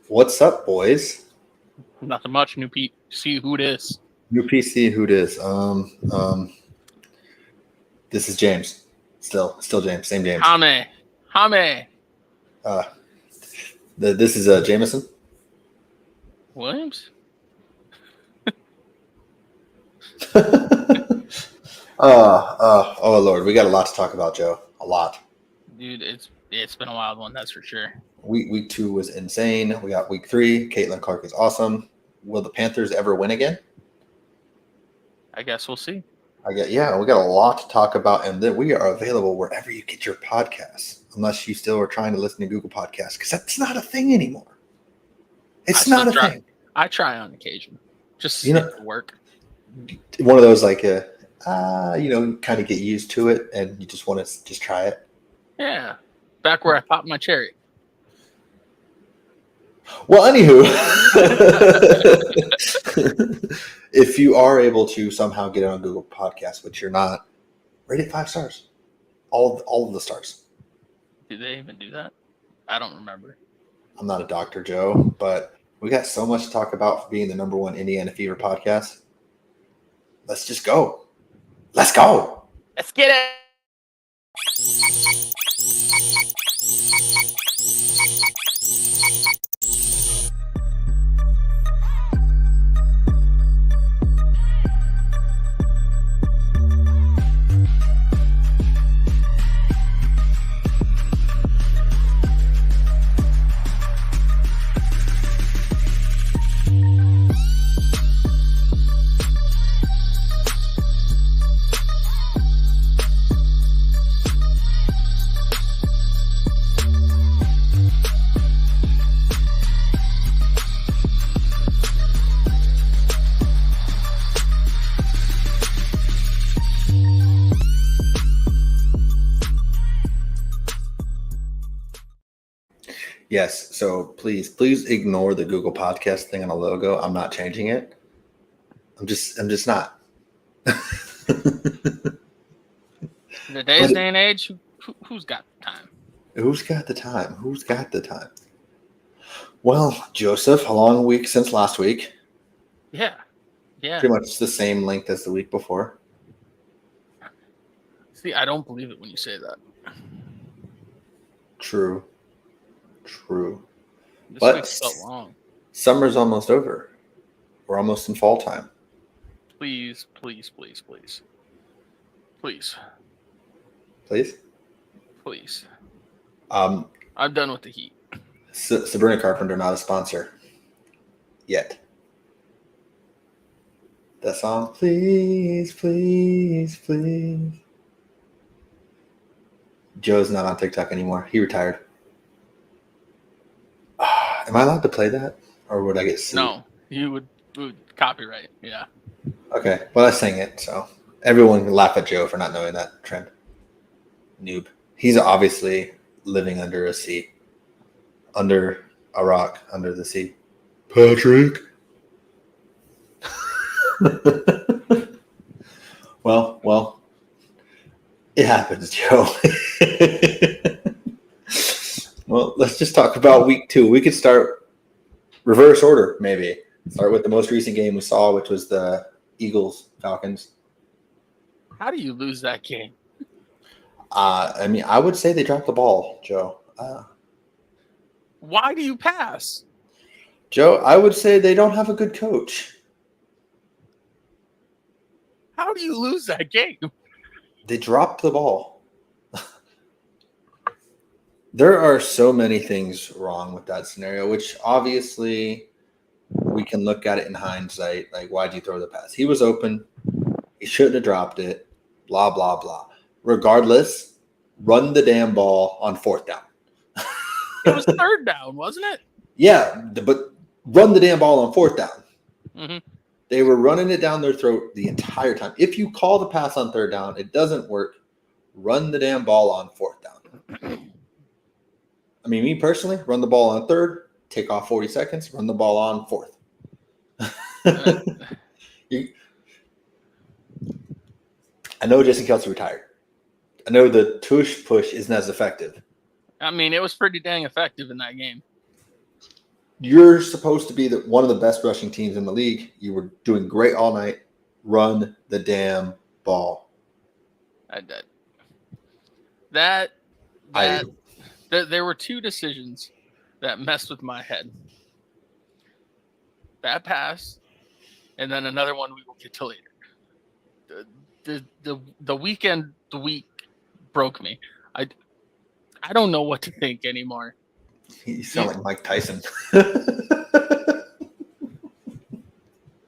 What's up, boys? Nothing much. New Pete. See who it is. New PC, who it is? This is James. Still James. Same James. Hame. Uh, this is Jameson. Williams? Oh Lord, we got a lot to talk about, Joe. A lot. Dude, it's been a wild one, that's for sure. Week 2 was insane. We got week 3. Caitlin Clark is awesome. Will the Panthers ever win again? I guess we'll see. We got a lot to talk about, and then we are available wherever you get your podcasts, unless you still are trying to listen to Google Podcasts, because that's not a thing anymore. It's not a thing. I try on occasion, just for work. One of those kind of get used to it, and you just want to just try it. Yeah, back where I popped my cherry. Well, anywho, if you are able to somehow get it on Google Podcasts, which you're not, rate it 5 stars. All of the stars. Do they even do that? I don't remember. I'm not a doctor, Joe, but we got so much to talk about for being the number 1 Indiana Fever podcast. Let's just go. Let's go. Let's get it. Yes, so please ignore the Google Podcast thing on the logo. I'm not changing it. I'm just not. In today's day and age, who's got the time? Who's got the time? Well, Joseph, a long week since last week. Yeah. Pretty much the same length as the week before. See, I don't believe it when you say that. True. This But week's so long. Summer's almost over. We're almost in fall time. Please. I'm done with the heat. Sabrina Carpenter, not a sponsor yet. That song, please. Joe's not on TikTok anymore. He retired. Am I allowed to play that, or would I get sued? No, you would copyright. Yeah. Okay, well I sang it, so everyone can laugh at Joe for not knowing that trend. Noob. He's obviously living under a sea, under a rock, under the sea. Patrick. Well, it happens, Joe. Well, let's just talk about week 2. We could start reverse order, maybe. Start with the most recent game we saw, which was the Eagles-Falcons. How do you lose that game? I would say they dropped the ball, Joe. Why do you pass? Joe, I would say they don't have a good coach. How do you lose that game? They dropped the ball. There are so many things wrong with that scenario, which obviously we can look at it in hindsight. Like, why'd you throw the pass? He was open. He shouldn't have dropped it. Blah, blah, blah. Regardless, run the damn ball on 4th down. It was 3rd down, wasn't it? Yeah, but run the damn ball on 4th down. Mm-hmm. They were running it down their throat the entire time. If you call the pass on 3rd down, it doesn't work. Run the damn ball on 4th down. I mean, me personally, run the ball on 3rd, take off 40 seconds, run the ball on 4th. I know Jason Kelce retired. I know the push isn't as effective. I mean, it was pretty dang effective in that game. You're supposed to be one of the best rushing teams in the league. You were doing great all night. Run the damn ball. That I there were two decisions that messed with my head. That pass, and then another one we will get to later. The week broke me. I don't know what to think anymore. You sound like Mike Tyson.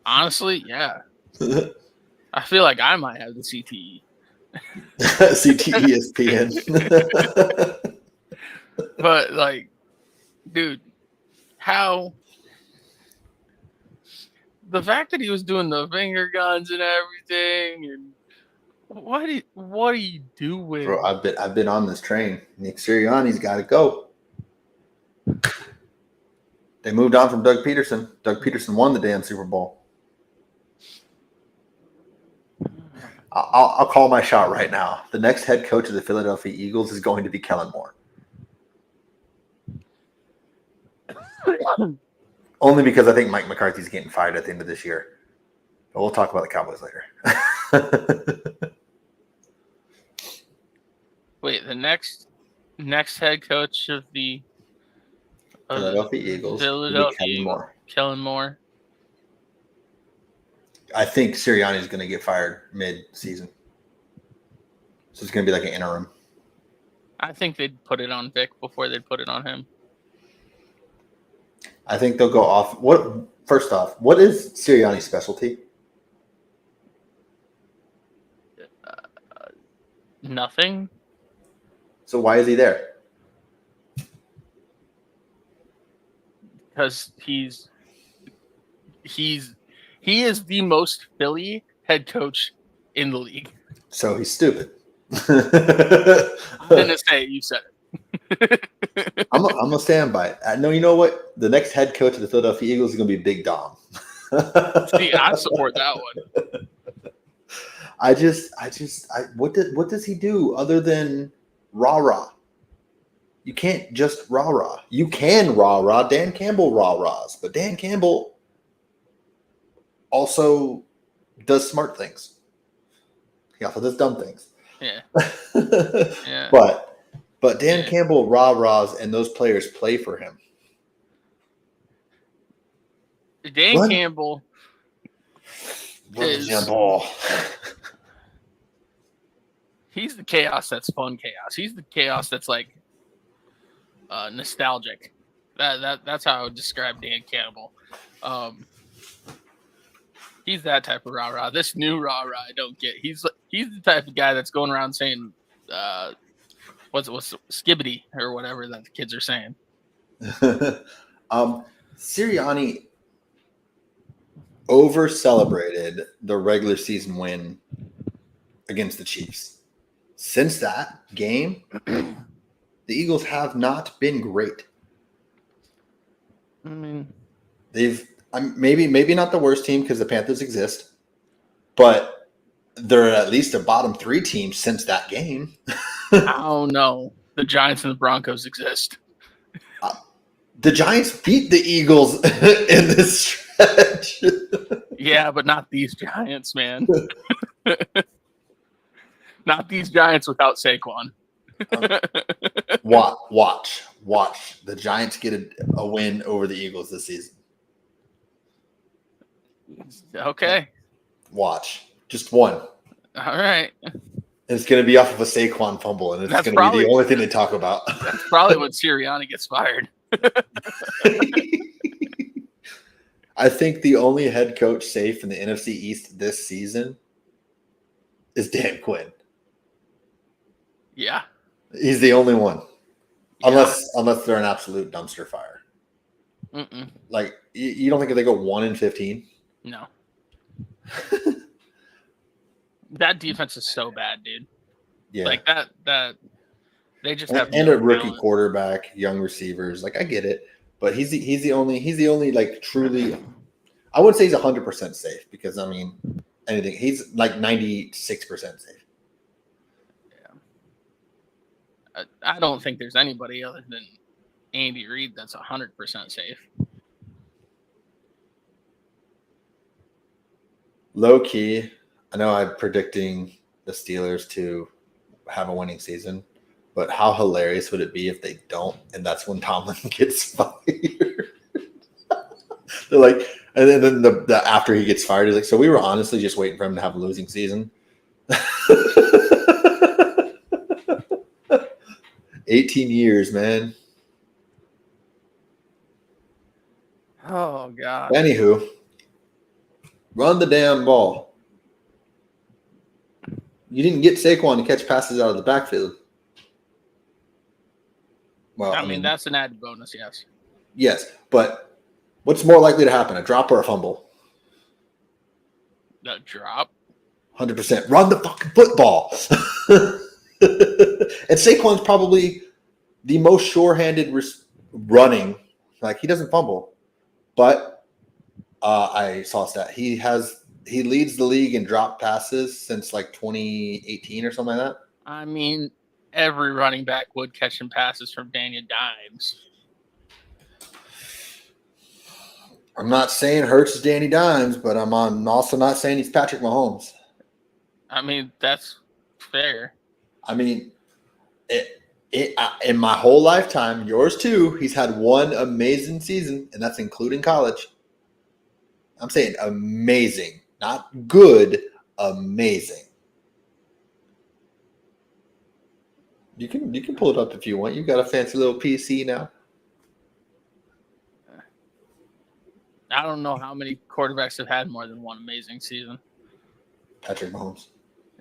Honestly, yeah. I feel like I might have the CTE. CTESPN. But like, dude, how the fact that he was doing the finger guns and everything, and what are you doing? Bro, I've been on this train. Nick Sirianni's got to go. They moved on from Doug Peterson. Doug Peterson won the damn Super Bowl. I'll call my shot right now. The next head coach of the Philadelphia Eagles is going to be Kellen Moore. Only because I think Mike McCarthy's getting fired at the end of this year. But we'll talk about the Cowboys later. Wait, the next head coach of the Philadelphia Eagles. Kellen Moore. I think Sirianni is going to get fired mid-season. So it's going to be like an interim. I think they'd put it on Vic before they'd put it on him. I think they'll go off. First off, what is Sirianni's specialty? Nothing. So why is he there? Because he is the most Philly head coach in the league. So he's stupid. I didn't say it. You said it. I'm gonna stand by it. No, you know what? The next head coach of the Philadelphia Eagles is gonna be Big Dom. See, I support that one. What does he do other than rah-rah? You can't just rah-rah. You can rah-rah. Dan Campbell rah-rahs, but Dan Campbell also does smart things. He also does dumb things. Yeah. Yeah. But Dan Campbell rah-rahs and those players play for him. Dan Campbell is he's the chaos that's fun chaos. He's the chaos that's like nostalgic. That's how I would describe Dan Campbell. He's that type of rah-rah. This new rah-rah I don't get. He's the type of guy that's going around saying what's skibbity or whatever that the kids are saying. Sirianni over celebrated the regular season win against the Chiefs. Since that game, the Eagles have not been great. I mean, they've maybe not the worst team because the Panthers exist, but they're at least a bottom 3 team since that game. I don't know. The Giants and the Broncos exist. The Giants beat the Eagles in this stretch. Yeah, but not these Giants, man. Not these Giants without Saquon. Watch. The Giants get a win over the Eagles this season. Okay. Watch. Just one. All right. It's going to be off of a Saquon fumble, and it's going to be the only thing they talk about. That's probably when Sirianni gets fired. I think the only head coach safe in the NFC East this season is Dan Quinn. Yeah. He's the only one. Yeah. Unless they're an absolute dumpster fire. Mm-mm. Like, you don't think if they go 1-15? No. That defense is so bad, dude. Yeah. Like that they just have a rookie quarterback, young receivers. Like, I get it, but he's the only like truly. I wouldn't say he's 100% safe because I mean anything. He's like 96% safe. Yeah. I don't think there's anybody other than Andy Reid that's 100% safe. Low key, I know I'm predicting the Steelers to have a winning season, but how hilarious would it be if they don't, and that's when Tomlin gets fired? They're like, and then the after he gets fired, he's like, so we were honestly just waiting for him to have a losing season. 18 years, man. Oh God. Anywho, run the damn ball. You didn't get Saquon to catch passes out of the backfield. Well, I mean, that's an added bonus, yes. Yes, but what's more likely to happen, a drop or a fumble? The drop. 100%. Run the fucking football. And Saquon's probably the most sure-handed running. Like, he doesn't fumble. But I saw a stat. He leads the league in drop passes since like 2018 or something like that. I mean, every running back would catch some passes from Daniel Dimes. I'm not saying Hurts is Danny Dimes, but I'm also not saying he's Patrick Mahomes. I mean, that's fair. I mean, in my whole lifetime, yours too, he's had one amazing season, and that's including college. I'm saying amazing, not good, amazing. You can pull it up if you want. You got a fancy little PC now. I don't know how many quarterbacks have had more than one amazing season. Patrick Mahomes.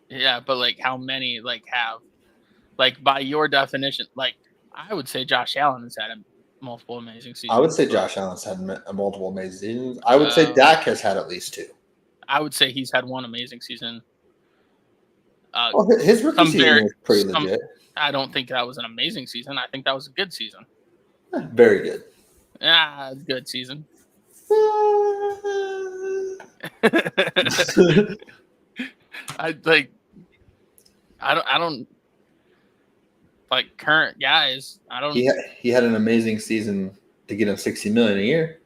Yeah, but like how many have, by your definition, I would say Josh Allen has had multiple amazing seasons. I would say Josh Allen's had multiple amazing seasons. I would say Dak has had at least two. I would say he's had one amazing season. His rookie season was pretty legit. I don't think that was an amazing season. I think that was a good season. Very good. Good season. I don't like current guys. I don't. He had an amazing season to get him $60 million a year.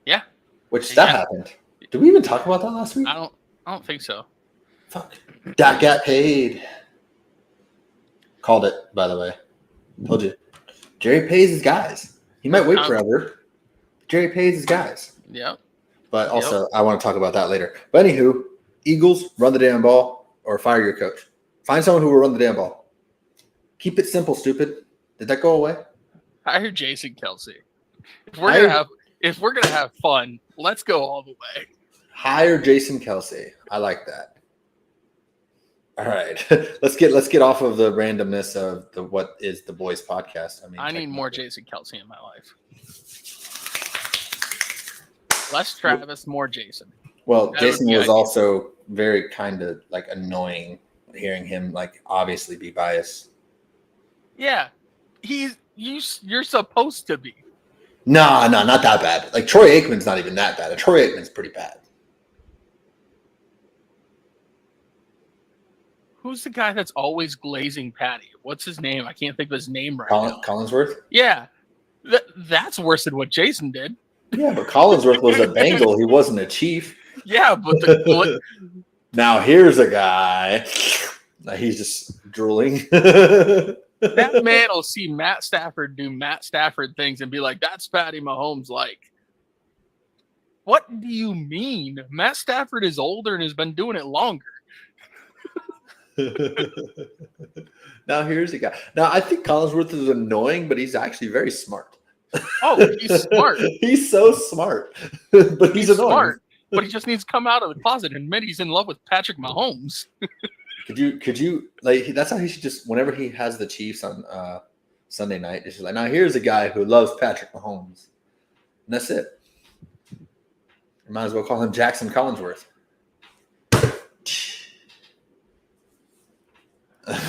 Yeah. Which that happened. Did we even talk about that last week? I don't think so. Fuck. Dak got paid. Called it, by the way. Told you. Jerry pays his guys. He might wait forever. Jerry pays his guys. Yep. But also, I want to talk about that later. But anywho, Eagles, run the damn ball or fire your coach. Find someone who will run the damn ball. Keep it simple, stupid. Did that go away? Hire Jason Kelsey. If we're gonna have fun, let's go all the way. Hire Jason Kelsey. I like that. All right, let's get off of the randomness of the what is the B.O.I.S podcast. I need more Jason Kelsey in my life. Less Travis, more Jason. Well, Jason was also very kind of annoying hearing him obviously be biased. Yeah, you're supposed to be. No, not that bad. Troy Aikman's not even that bad. Troy Aikman's pretty bad. Who's the guy that's always glazing Patty? What's his name? I can't think of his name right now. Collinsworth? Yeah. That's worse than what Jason did. Yeah, but Collinsworth was a Bengal. He wasn't a Chief. Yeah, but now here's a guy. He's just drooling. That man will see Matt Stafford do Matt Stafford things and be like, that's Patty Mahomes like. What do you mean? Matt Stafford is older and has been doing it longer. Now here's a guy. Now I think Collinsworth is annoying, but he's actually very smart. Oh, he's smart. He's so smart, but he's annoying. Smart, but he just needs to come out of the closet and admit he's in love with Patrick Mahomes. Could you that's how he should just whenever he has the Chiefs on Sunday night, it's just now here's a guy who loves Patrick Mahomes, and that's it. You might as well call him Jackson Collinsworth.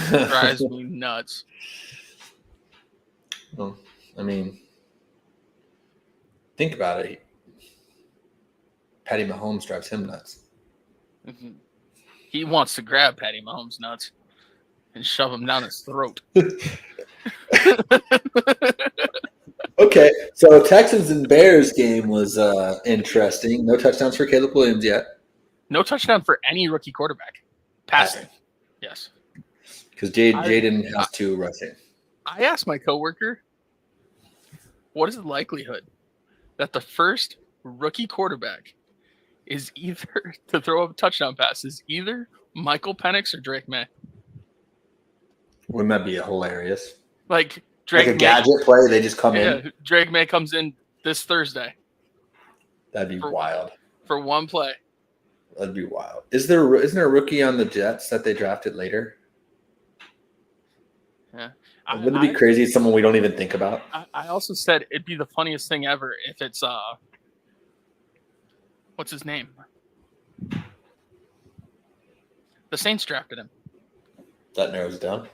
Drives me nuts. Well, I mean, think about it. Patty Mahomes drives him nuts. Mm-hmm. He wants to grab Patty Mahomes nuts and shove him down his throat. Okay, so Texans and Bears game was interesting. No touchdowns for Caleb Williams yet. No touchdown for any rookie quarterback. Passing. Yes. Because Jaden has 2 rushing. I asked my coworker, what is the likelihood that the first rookie quarterback is either to throw a touchdown pass is either Michael Penix or Drake May? Wouldn't that be hilarious? Like Drake Like a May, gadget play, they just come in. Drake May comes in this Thursday. That'd be wild. For one play. That'd be wild. Isn't there a rookie on the Jets that they drafted later? Yeah. Wouldn't it be crazy? Someone we don't even think about. I also said it'd be the funniest thing ever if it's what's his name? The Saints drafted him. That narrows it down.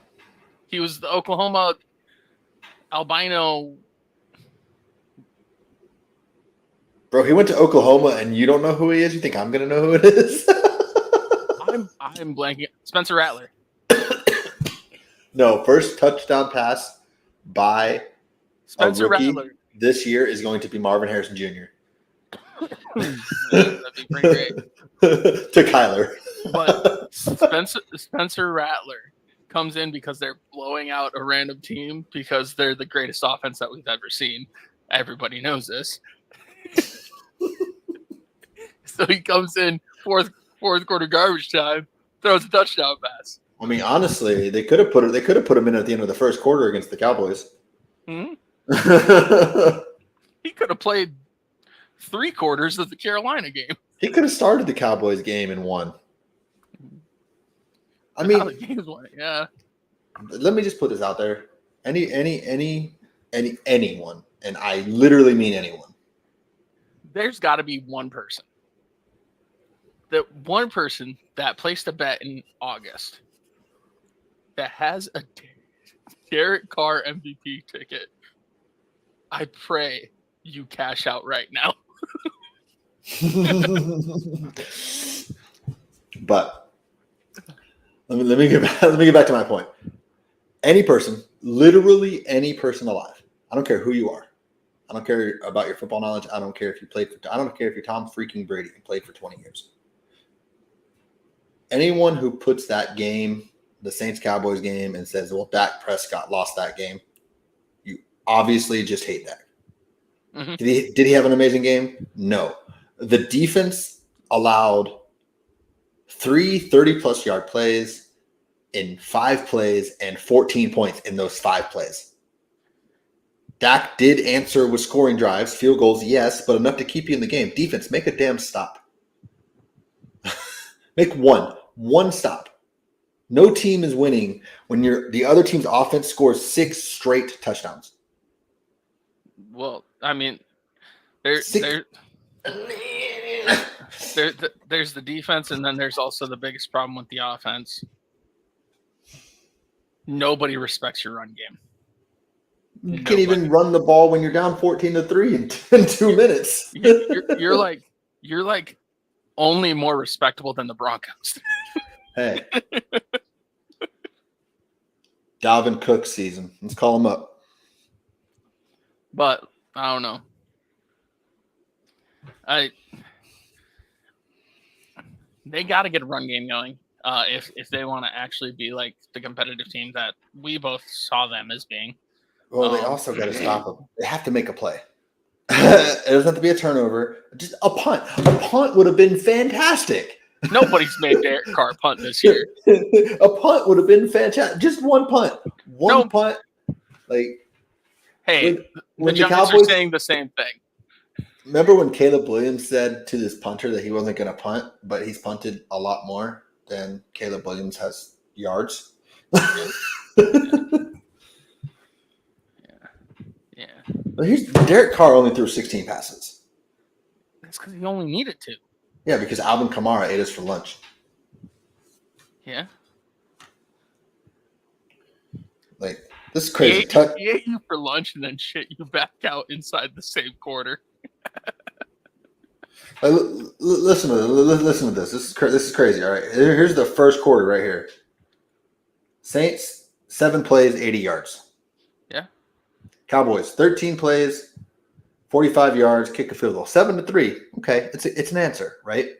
He was the Oklahoma albino. Bro, he went to Oklahoma and you don't know who he is? You think I'm going to know who it is? I'm blanking. Spencer Rattler. No, first touchdown pass by Spencer a rookie Rattler this year is going to be Marvin Harrison Jr. That'd be pretty great. To Kyler. But Spencer Rattler comes in because they're blowing out a random team because they're the greatest offense that we've ever seen. Everybody knows this. So he comes in fourth quarter garbage time, throws a touchdown pass. I mean, honestly, they could have put him in at the end of the first quarter against the Cowboys. Mm-hmm. He could have played 3 quarters of the Carolina game. He could have started the Cowboys game and won. I mean, yeah. Let me just put this out there. Anyone, and I literally mean anyone. There's got to be one person. That one person that placed a bet in August that has a Derek Carr MVP ticket. I pray you cash out right now. But let me get back to my point. Any person, literally any person alive. I don't care who you are. I don't care about your football knowledge. I don't care if you played for. I don't care if you're Tom freaking Brady and played for 20 years. Anyone who puts that game, the Saints-Cowboys game, and says, well, Dak Prescott lost that game, you obviously just hate Dak. Mm-hmm. Did he have an amazing game? No. The defense allowed 3 30-plus yard plays in 5 plays and 14 points in those 5 plays. Dak did answer with scoring drives, field goals, yes, but enough to keep you in the game. Defense, make a damn stop. Make one stop. No team is winning when the other team's offense scores 6 straight touchdowns. Well, I mean, there's the defense, and then there's also the biggest problem with the offense. Nobody respects your run game. You can't even run the ball when you're down 14-3 in 2 minutes. You're like only more respectable than the Broncos. Hey. Dalvin Cook season. Let's call him up. But I don't know. They got to get a run game going if they want to actually be like the competitive team that we both saw them as being. Well, they also got to stop them. They have to make a play. It doesn't have to be a turnover. Just a punt. A punt would have been fantastic. Nobody's made Derek Carr punt this year. A punt would have been fantastic. Just one punt. Punt. Like, hey, when the Giants are saying the same thing. Remember when Caleb Williams said to this punter that he wasn't going to punt, but he's punted a lot more than Caleb Williams has yards? Yeah. But Derek Carr only threw 16 passes. That's because he only needed to. Yeah, because Alvin Kamara ate us for lunch. Yeah. Like, this is crazy. He ate you for lunch and then shit you back out inside the same quarter. Listen to this. This is crazy. All right, here's the first quarter right here. Saints 7 plays, 80 yards. Yeah. Cowboys, 13 plays, 45 yards, kick a field goal, 7-3. Okay, it's an answer, right?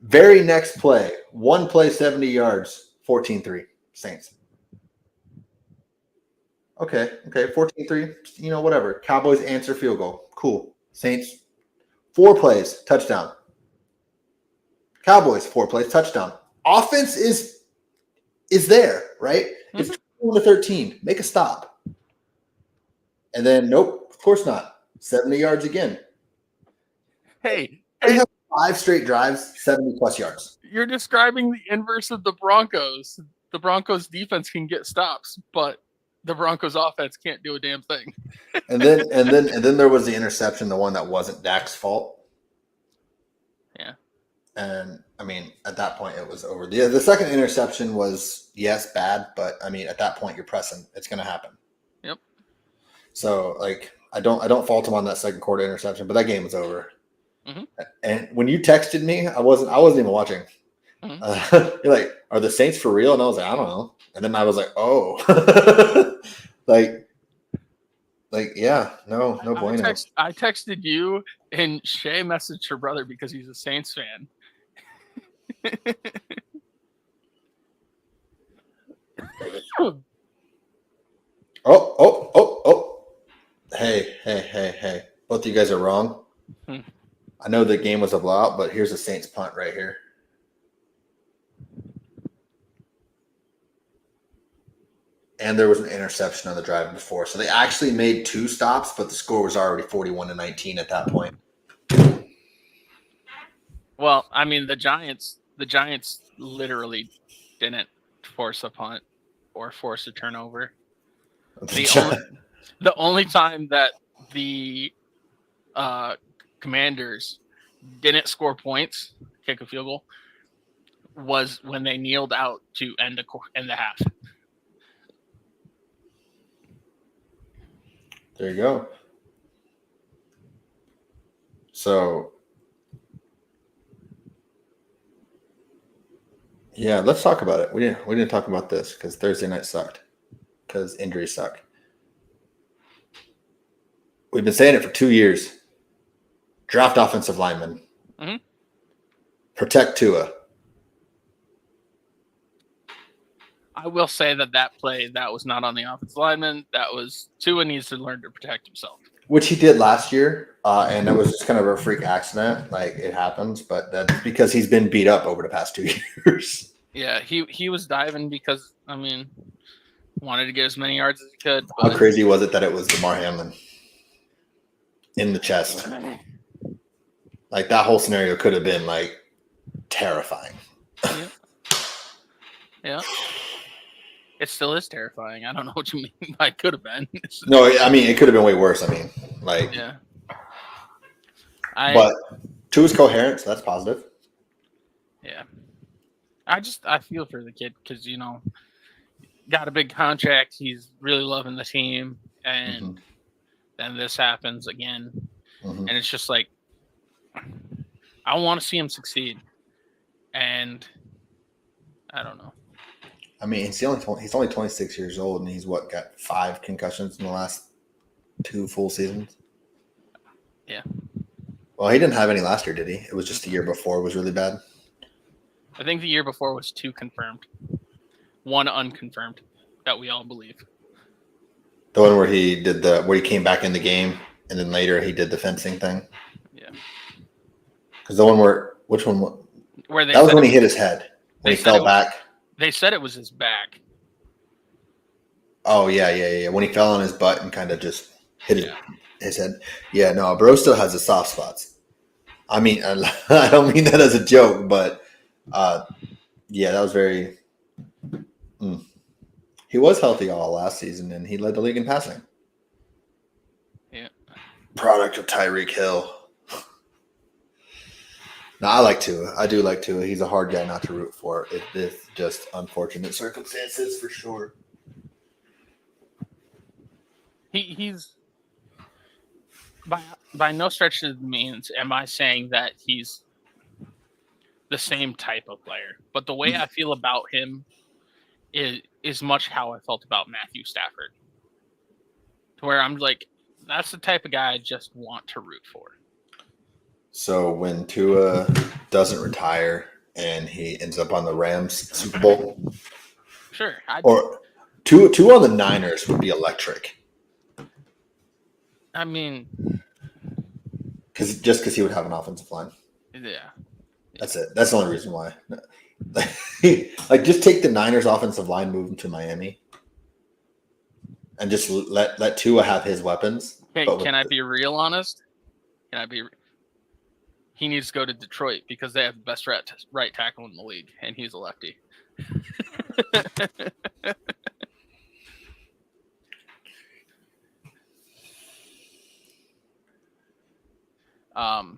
Very next play, one play, 70 yards, 14-3, Saints. Okay, 14-3, whatever. Cowboys answer field goal. Cool. Saints, 4 plays, touchdown. Cowboys, 4 plays, touchdown. Offense is there, right? Mm-hmm. It's 21-13. Make a stop. And then, nope, of course not. 70 yards again. Hey. They have 5 straight drives, 70-plus yards. You're describing the inverse of the Broncos. The Broncos defense can get stops, but the Broncos offense can't do a damn thing. and then there was the interception, the one that wasn't Dak's fault. Yeah. And I mean, at that point, it was over. The second interception was, yes, bad, but I mean, at that point, you're pressing. It's going to happen. Yep. So, like, I don't fault him on that second quarter interception, but that game was over. Mm-hmm. And when you texted me, I wasn't even watching. Mm-hmm. You're like, "Are the Saints for real?" And I was like, "I don't know." And then I was like, "Oh, like, yeah, no bueno." I texted you, and Shay messaged her brother because he's a Saints fan. Oh. Hey. Both of you guys are wrong. I know the game was a blowout, but here's a Saints punt right here. And there was an interception on the drive before. So they actually made 2 stops, but the score was already 41-19 at that point. Well, I mean, the Giants literally didn't force a punt or force a turnover. The only time that the Commanders didn't score points, kick a field goal, was when they kneeled out to end the half. There you go. So, yeah, let's talk about it. We didn't talk about this because Thursday night sucked because injuries suck. We've been saying it for 2 years. Draft offensive linemen. Mm-hmm. Protect Tua. I will say that play, that was not on the offensive lineman. That was Tua needs to learn to protect himself. Which he did last year, and it was just kind of a freak accident. Like, it happens, but that's because he's been beat up over the past 2 years. Yeah, he was diving because, I mean, wanted to get as many yards as he could. How crazy was it that it was DeMar Hamlin in the chest? Like, that whole scenario could have been, like, terrifying. Yeah. It still is terrifying. I don't know what you mean by could have been. No, I mean, it could have been way worse. I mean, like. Yeah. But Tua's coherent, so that's positive. Yeah. I feel for the kid because, got a big contract. He's really loving the team. And then this happens again. Mm-hmm. And it's just like, I want to see him succeed. And I don't know. I mean, he's only 26 years old, and he's got 5 concussions in the last 2 full seasons. Yeah. Well, he didn't have any last year, did he? It was just the year before was really bad. I think the year before was 2 confirmed, 1 unconfirmed that we all believe. The one where he came back in the game, and then later he did the fencing thing. Yeah. Because which one? Where that was when he hit his head. When he fell back. They said it was his back. Oh, yeah. When he fell on his butt and kind of just hit his head. Yeah, no, bro still has his soft spots. I mean, I don't mean that as a joke, but yeah, that was very. He was healthy all last season, and he led the league in passing. Yeah. Product of Tyreek Hill. No, I like Tua. I do like Tua. He's a hard guy not to root for. It's just unfortunate circumstances for sure. He's by no stretch of the means am I saying that he's the same type of player, but the way I feel about him is much how I felt about Matthew Stafford. to where I'm like, that's the type of guy I just want to root for. So when Tua doesn't retire and he ends up on the Rams Super Bowl, Sure. or two on the Niners would be electric. I mean, Because he would have an offensive line. yeah. That's it. That's the only reason why. Like, just take the Niners offensive line, move him to Miami, and just let Tua have his weapons. Can I be real honest? He needs to go to Detroit because they have the best right tackle in the league, and he's a lefty.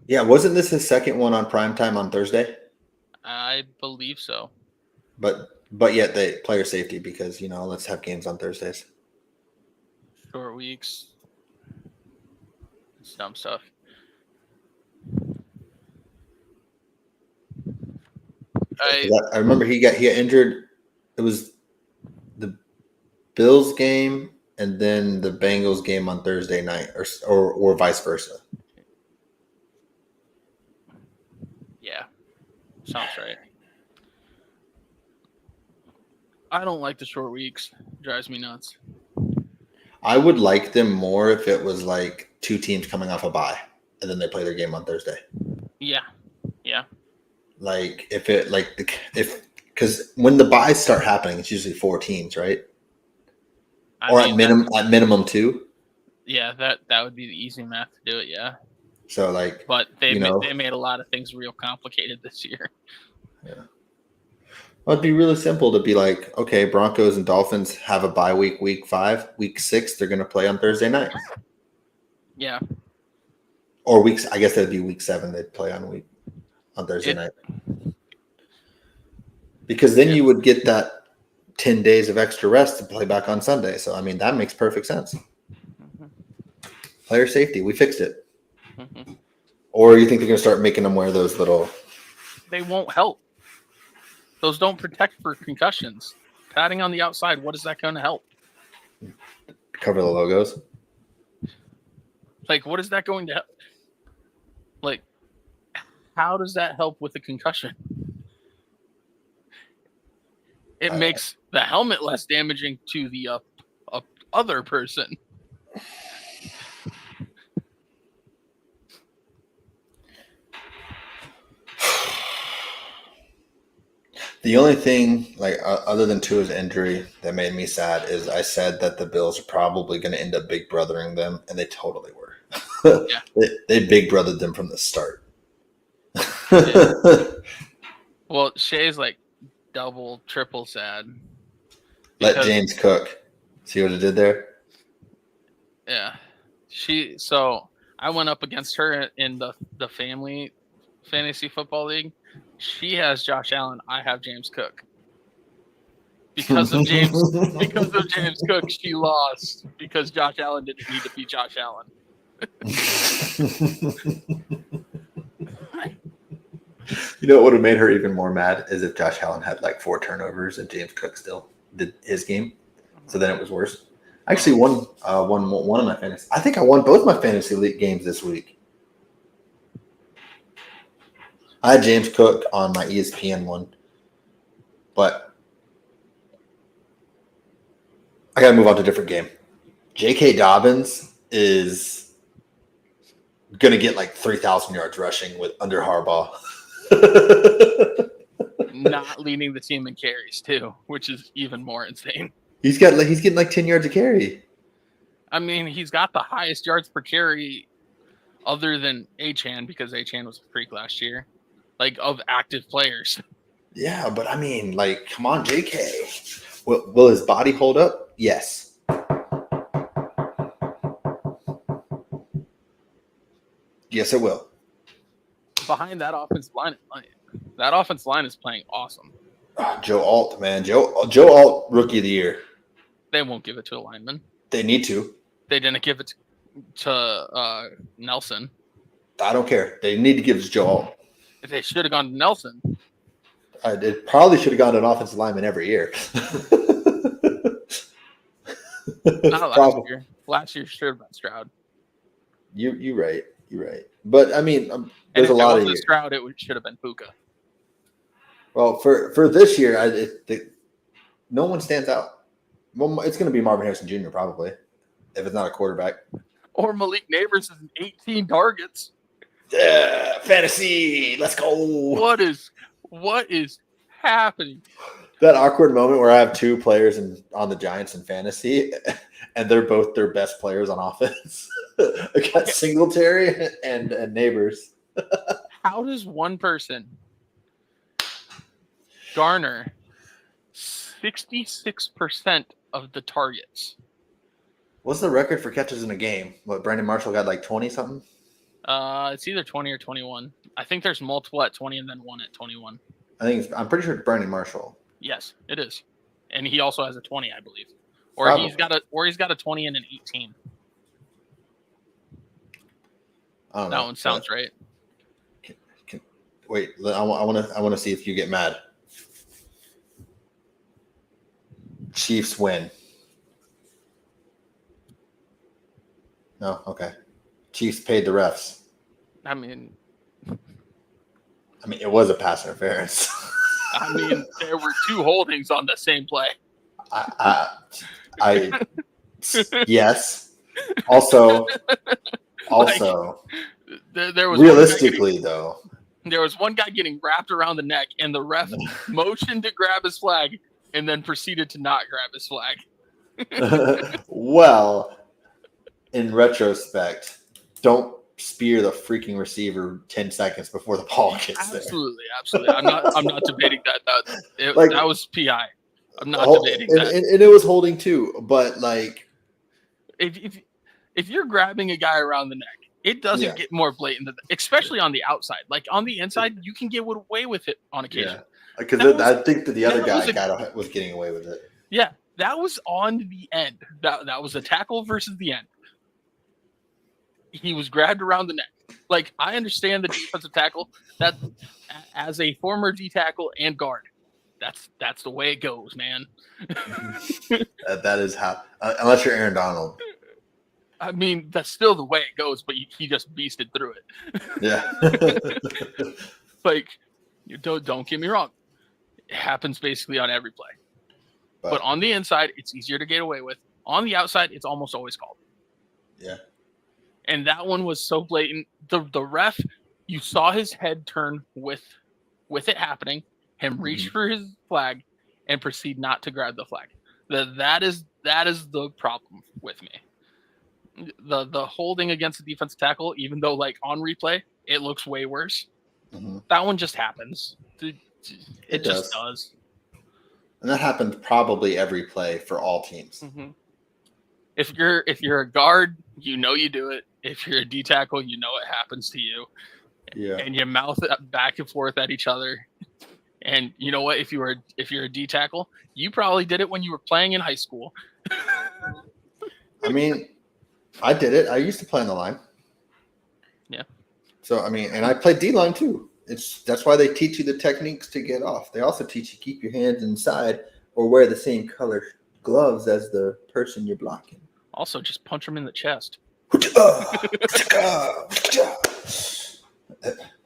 Yeah, wasn't this his second one on primetime on Thursday? I believe so. But yet they player safety because let's have games on Thursdays. Short weeks. It's dumb stuff. I remember he got injured. It was the Bills game and then the Bengals game on Thursday night, or vice versa. Yeah, sounds right. I don't like the short weeks. It drives me nuts. I would like them more if it was like two teams coming off a bye and then they play their game on Thursday. Yeah. Like because when the buys start happening, it's usually 4 teams, right? At minimum 2. Yeah, that would be the easy math to do it. Yeah. So but they made a lot of things real complicated this year. Yeah. Well, it'd be really simple to be like, okay, Broncos and Dolphins have a bye week 5, week 6, they're going to play on Thursday night. Yeah. Or I guess that'd be week 7. They'd play on Thursday night. Because then you would get that 10 days of extra rest to play back on Sunday. So, I mean, that makes perfect sense. Mm-hmm. Player safety, we fixed it. Mm-hmm. Or you think they're going to start making them wear those little... They won't help. Those don't protect for concussions. Padding on the outside, what is that going to help? Cover the logos. Like, what is that going to help? Like, how does that help with the concussion? It makes the helmet less damaging to the other person. The only thing, other than Tua's injury, that made me sad is I said that the Bills are probably going to end up big brothering them, and they totally were. Yeah. They big brothered them from the start. Yeah. Well, Shay's double, triple sad. Let James cook. See what it did there? Yeah. So I went up against her in the family fantasy football league. She has Josh Allen. I have James Cook. Because of James Cook, she lost because Josh Allen didn't need to be Josh Allen. You know what would have made her even more mad is if Josh Allen had 4 turnovers and James Cook still did his game. So then it was worse. I actually won one of my fantasy. I think I won both my fantasy league games this week. I had James Cook on my ESPN one, but I got to move on to a different game. J.K. Dobbins is going to get 3,000 yards rushing under Harbaugh. Not leading the team in carries too, which is even more insane. He's getting 10 yards a carry. I mean, he's got the highest yards per carry other than Achane because Achane was a freak last year. Of active players. Yeah, but I mean, come on, JK. Will his body hold up? Yes. Yes, it will. Behind that offensive line is playing awesome. Joe Alt, man. Joe Alt, rookie of the year. They won't give it to a lineman. They need to. They didn't give it to Nelson. I don't care. They need to give it to Joe Alt. If they should have gone to Nelson. It probably should have gone to an offensive lineman every year. Not last Probably. year. Last year should have been Stroud. You're right. You're right. But I mean, And there's a if it lot of wasn't years. Stroud, it should have been Puka. Well, for this year, no one stands out. Well, it's going to be Marvin Harrison Jr. probably, if it's not a quarterback. Or Malik Neighbors is 18 targets. Yeah, fantasy. Let's go. What is happening? That awkward moment where I have two players on the Giants in fantasy, and they're both their best players on offense. I got Singletary and Neighbors. How does one person garner 66% of the targets? What's the record for catches in a game? What, Brandon Marshall got like 20 something? It's either 20 or 21. I think there's multiple at 20 and then one at 21. I'm pretty sure it's Brandon Marshall. Yes, it is. And he also has a 20, I believe. Or Probably. he's got a 20 and an 18. I don't That know. one sounds right. Wait, I want to see if you get mad. Chiefs win. No, okay. Chiefs paid the refs. I mean, it was a pass interference. there were two holdings on the same play. I yes. Also, there was realistically though, there was one guy getting wrapped around the neck, and the ref motioned to grab his flag, and then proceeded to not grab his flag. Well, in retrospect, don't spear the freaking receiver 10 seconds before the ball gets there. Absolutely. I'm not debating that. That was PI. I'm not debating that. And it was holding too, but like, if you're grabbing a guy around the neck, it doesn't get more blatant than that, especially on the outside. Like on the inside, you can get away with it on occasion. Because I think that the other guy was getting away with it. Yeah, that was on the end. That was a tackle versus the end. He was grabbed around the neck. Like, I understand the defensive tackle. That, as a former D tackle and guard, that's the way it goes, man. That is how, unless you're Aaron Donald. I mean, that's still the way it goes, but he just beasted through it. Yeah. Like, don't get me wrong. It happens basically on every play. But on the inside, it's easier to get away with. On the outside, it's almost always called. Yeah. And that one was so blatant. The ref, you saw his head turn with it happening, him reach for his flag, and proceed not to grab the flag. That is the problem with me. The holding against the defensive tackle, even though like on replay it looks way worse, that one just happens. It just does. And that happens probably every play for all teams. Mm-hmm. If you're a guard, you know you do it. If you're a D tackle, you know it happens to you. Yeah. And you mouth back and forth at each other. And you know what? If you're a D tackle, you probably did it when you were playing in high school. I mean, I did it. I used to play on the line. Yeah. So and I played D line too. That's why they teach you the techniques to get off. They also teach you keep your hands inside or wear the same color gloves as the person you're blocking. Also, just punch them in the chest.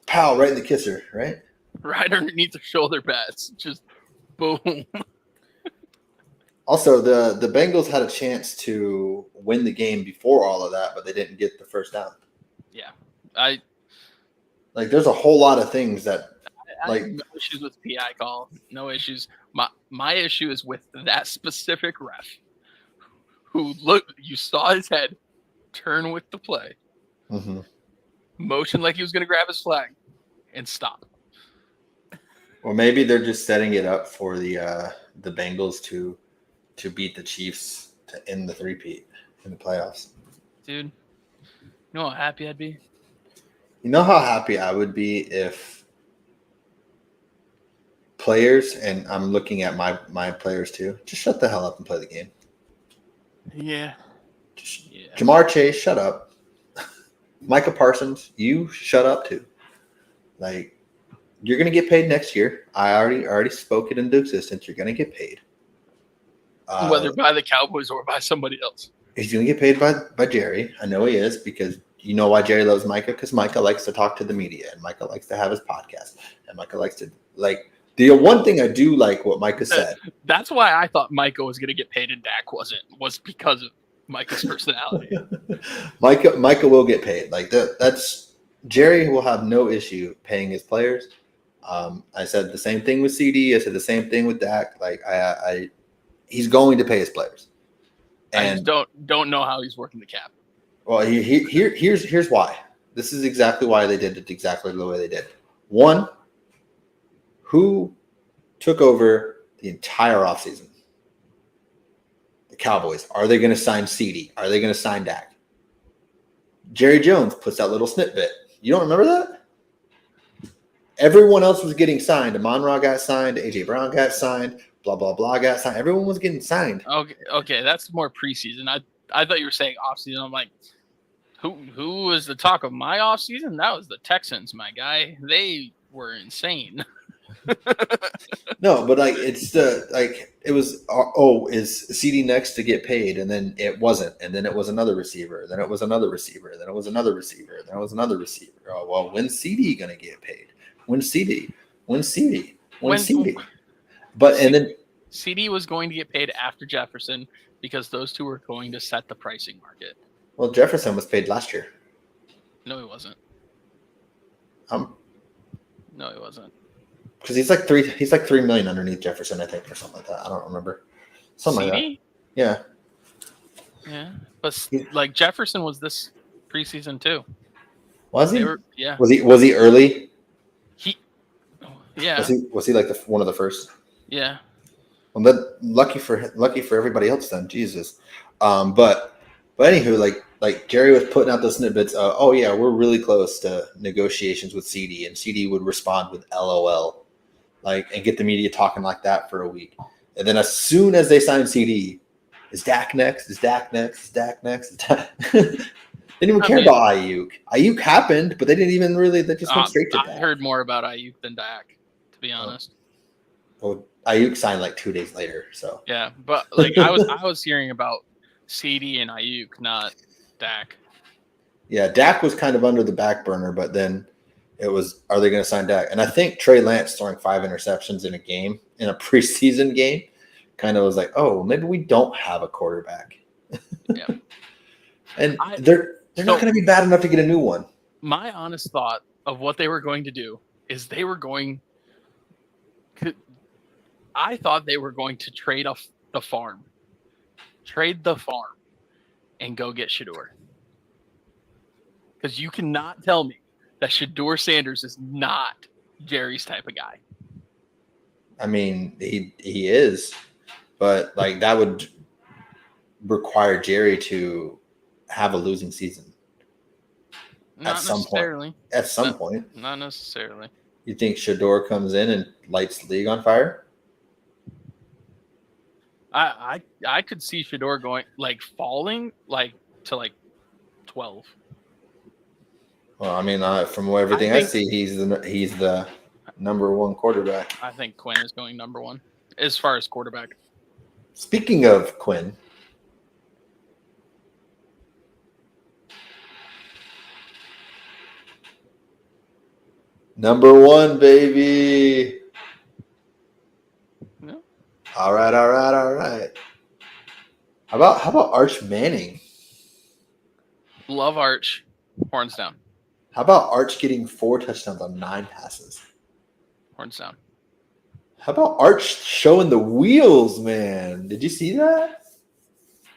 Pow, right in the kisser, right? Right underneath the shoulder pads. Just boom. Also, the Bengals had a chance to win the game before all of that, but they didn't get the first down. Yeah. There's a whole lot of things that I have no issues with PI call. No issues. My issue is with that specific ref who you saw his head turn with the play, motion like he was going to grab his flag, and stop. Well, maybe they're just setting it up for the Bengals to beat the Chiefs to end the three-peat in the playoffs. Dude, you know how happy I'd be? You know how happy I would be if players, and I'm looking at my players too, just shut the hell up and play the game. Yeah. Jamar Chase, shut up. Micah Parsons, you shut up too. Like, you're going to get paid next year. I already spoke it into existence. You're going to get paid. Whether by the Cowboys or by somebody else. He's going to get paid by Jerry. I know he is, because you know why Jerry loves Micah? Because Micah likes to talk to the media, and Micah likes to have his podcast, and Micah likes to, like, the one thing I do like what Micah said. That's why I thought Micah was going to get paid and Dak was because of Micah's personality. Micah will get paid. Like that's Jerry will have no issue paying his players. I said the same thing with CD. I said the same thing with Dak. Like he's going to pay his players. And I just don't know how he's working the cap. Well, here's why. This is exactly why they did it exactly the way they did. One, who took over the entire offseason? The Cowboys. Are they going to sign CD? Are they going to sign Dak? Jerry Jones puts that little snippet. You don't remember that? Everyone else was getting signed. Amon-Ra got signed. A.J. Brown got signed. Blah, blah, blah got signed. Everyone was getting signed. Okay, that's more preseason. I thought you were saying offseason. I'm like, who was the talk of my offseason? That was the Texans, my guy. They were insane. No, but like it was is CD next to get paid, and then it wasn't, and then it was another receiver, then it was another receiver, then it was another receiver, then it was another receiver. Oh well, when's CD gonna get paid? When's CD? But and then CD was going to get paid after Jefferson because those two were going to set the pricing market. Well, Jefferson was paid last year. No, he wasn't. No, he wasn't. Because he's like $3 million underneath Jefferson, I think, or something like that. I don't remember. Something CD? like that. Yeah. Yeah, but like Jefferson was this preseason too. Was he? Yeah. Was he early? Yeah. Was he like one of the first? Yeah. Well, that lucky for everybody else then. Jesus. But anywho, like Jerry was putting out those snippets. Oh yeah, we're really close to negotiations with CD, and CD would respond with LOL, and get the media talking like that for a week. And then as soon as they sign CD, is Dak next? Is Dak next? Is Dak next? They didn't even care about Ayuk. Ayuk happened, but they didn't even really. They just went straight to Dak. I heard more about Ayuk than Dak, to be honest. Well, Ayuk signed like 2 days later, so yeah. But like I was hearing about CD and Ayuk, not Dak. Yeah, Dak was kind of under the back burner, but then it was, are they going to sign Dak? And I think Trey Lance throwing 5 interceptions in a preseason game, kind of was like, oh, maybe we don't have a quarterback. Yeah. And they're not going to be bad enough to get a new one. My honest thought of what they were going to do is I thought they were going to trade the farm, and go get Shedeur. Because you cannot tell me that Shedeur Sanders is not Jerry's type of guy. I mean, he is, but like that would require Jerry to have a losing season. Not necessarily. At some point. Not necessarily. You think Shedeur comes in and lights the league on fire? I could see Shedeur going falling to 12. Well, I mean, from everything I see, he's the number one quarterback. I think Quinn is going number one as far as quarterback. Speaking of Quinn, number one, baby. Yeah. All right. How about Arch Manning? Love Arch. Horns down. How about Arch getting 4 touchdowns on 9 passes? Horns down. How about Arch showing the wheels, man? Did you see that?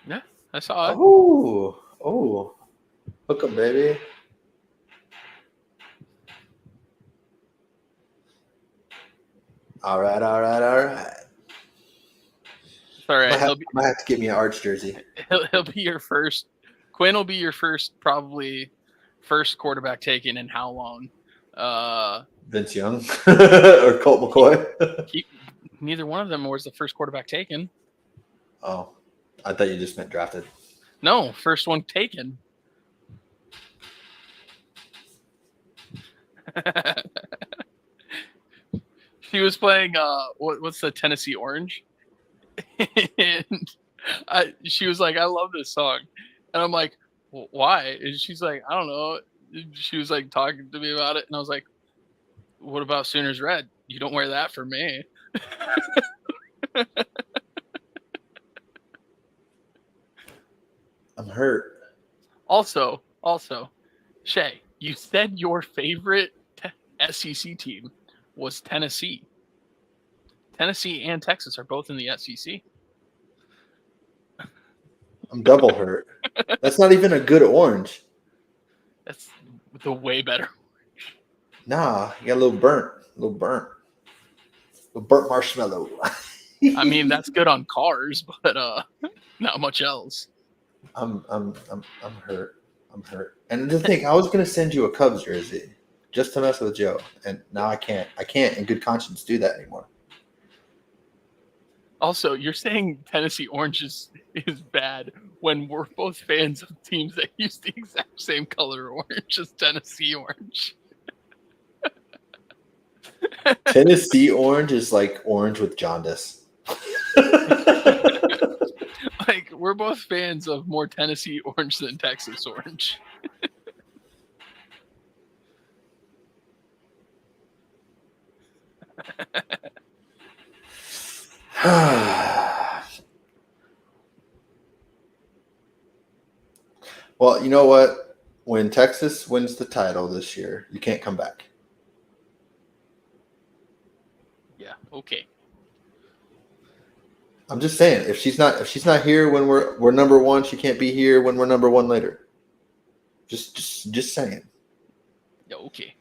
Yeah, I saw it. Oh. Hook 'em, baby. All right. Sorry, I might have to get me an Arch jersey. He'll be your first. Quinn will be your probably first quarterback taken in how long? Vince Young or Colt McCoy? Neither one of them was the first quarterback taken. Oh, I thought you just meant drafted. No, first one taken. He was playing what's the Tennessee Orange? And she was like, I love this song. And I'm like, why? And she's like, I don't know. She was like talking to me about it. And I was like, what about Sooners Red? You don't wear that for me. I'm hurt. Also, Shay, you said your favorite SEC team was Tennessee. Tennessee and Texas are both in the SEC. I'm double hurt. That's not even a good orange. That's the way better. Nah, you got a little burnt. A little burnt marshmallow. I mean, that's good on cars, but not much else. I'm hurt. I'm hurt. And to think, I was gonna send you a Cubs jersey just to mess with Joe, and now I can't. I can't, in good conscience, do that anymore. Also, you're saying Tennessee Orange is bad when we're both fans of teams that use the exact same color orange as Tennessee Orange. Tennessee orange is like orange with jaundice. Like, we're both fans of more Tennessee Orange than Texas Orange. Well, you know what? When Texas wins the title this year, you can't come back. Yeah, okay. I'm just saying, if she's not here when we're number one, she can't be here when we're number one later. Just saying. Yeah, okay.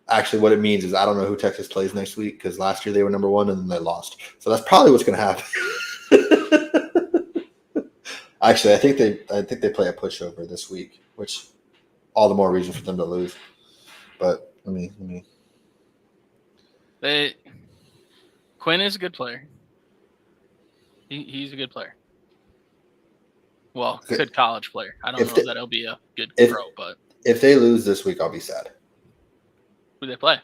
Actually, what it means is I don't know who Texas plays next week because last year they were number one and then they lost. So that's probably what's going to happen. Actually, I think they play a pushover this week, which all the more reason for them to lose. But Quinn is a good player. He's a good player. Well, good college player. I don't know that he'll be a good pro, but if they lose this week, I'll be sad. Who they play?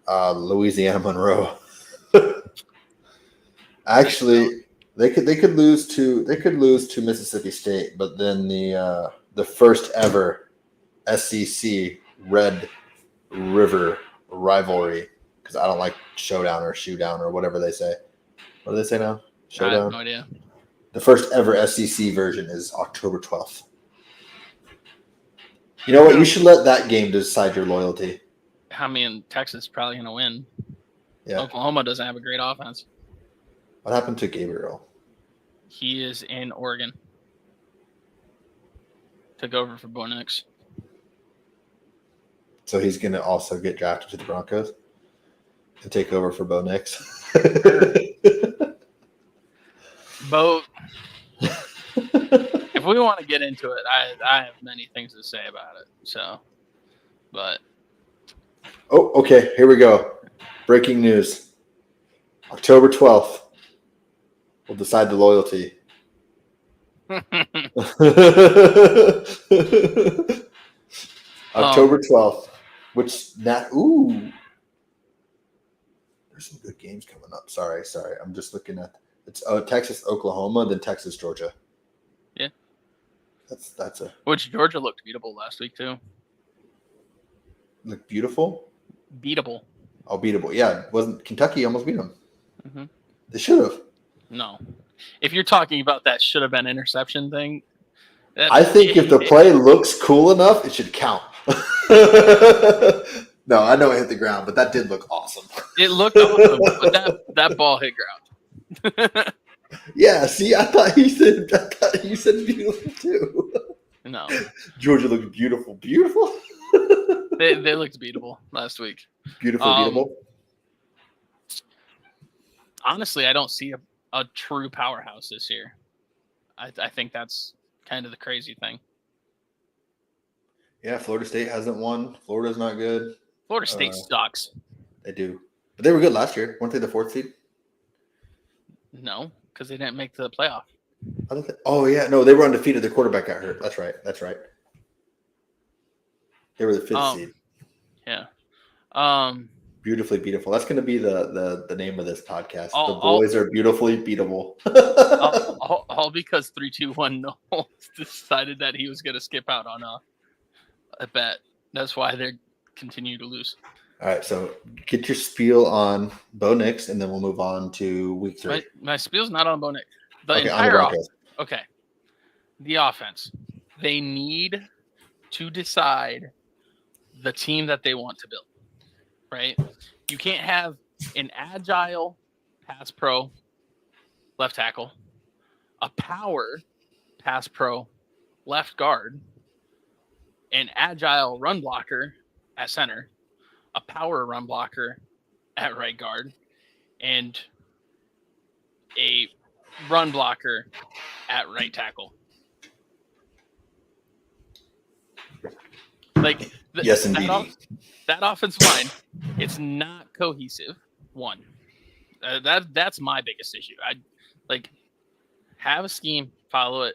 Louisiana Monroe. Actually, they could lose to Mississippi State, but then the first ever SEC Red River rivalry, because I don't like showdown or shoot-down or whatever they say. What do they say now? Showdown? I have no idea. The first ever SEC version is October 12th. You know what? You should let that game decide your loyalty. I mean, Texas is probably going to win. Yeah. Oklahoma doesn't have a great offense. What happened to Gabriel? He is in Oregon. Took over for Bo Nix. So he's going to also get drafted to the Broncos and take over for Bo Nix. Bo, if we want to get into it, I have many things to say about it. So, but. Oh, okay. Here we go. Breaking news. October 12th. We'll decide the loyalty. October 12th. Which that there's some good games coming up. Sorry. I'm just looking at it's Texas, Oklahoma, then Texas, Georgia. Yeah. That's a which Georgia looked beatable last week too. Look beautiful? Beatable. Oh, beatable. Yeah. Wasn't Kentucky almost beat them? Mm-hmm. They should have. No. If you're talking about that should have been interception thing. I think if the play looks cool enough, it should count. No, I know it hit the ground, but that did look awesome. It looked awesome, but that ball hit ground. Yeah, see, I thought you said beautiful too. No. Georgia looked beautiful. Beautiful? They looked beatable last week. Beautiful, beatable. Honestly, I don't see a true powerhouse this year. I think that's kind of the crazy thing. Yeah, Florida State hasn't won. Florida's not good. Florida State sucks. They do. But they were good last year. Weren't they the 4th seed? No, because they didn't make the playoff. Oh, yeah. No, they were undefeated. Their quarterback got hurt. That's right. They were the 5th seed. Yeah. Beautifully beautiful. That's going to be the name of this podcast. The All, boys are beautifully beatable. all because 3-2-1 Knowles decided that he was going to skip out on a bet. That's why they continue to lose. All right, so get your spiel on Bo Nix, and then we'll move on to week 3. My spiel's not on Bo Nix. The Okay, on the entire Broncos. Okay. The offense. They need to decide the team that they want to build. Right? You can't have an agile pass pro left tackle, a power pass pro left guard, an agile run blocker at center, a power run blocker at right guard, and a run blocker at right tackle. Like Yes, indeed. That offensive line, it's not cohesive. One, that's my biggest issue. I like have a scheme, follow it,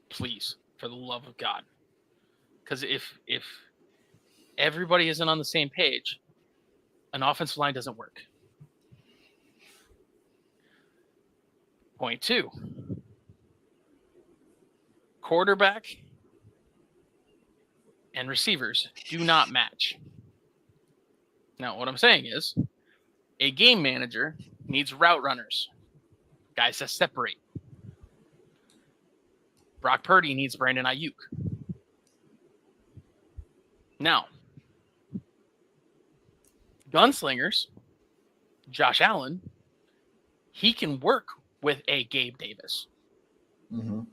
please, for the love of God. Because if everybody isn't on the same page, an offensive line doesn't work. Point 2. Quarterback and receivers do not match. Now, what I'm saying is a game manager needs route runners, guys that separate. Brock Purdy needs Brandon Ayuk. Now, gunslingers, Josh Allen, he can work with a Gabe Davis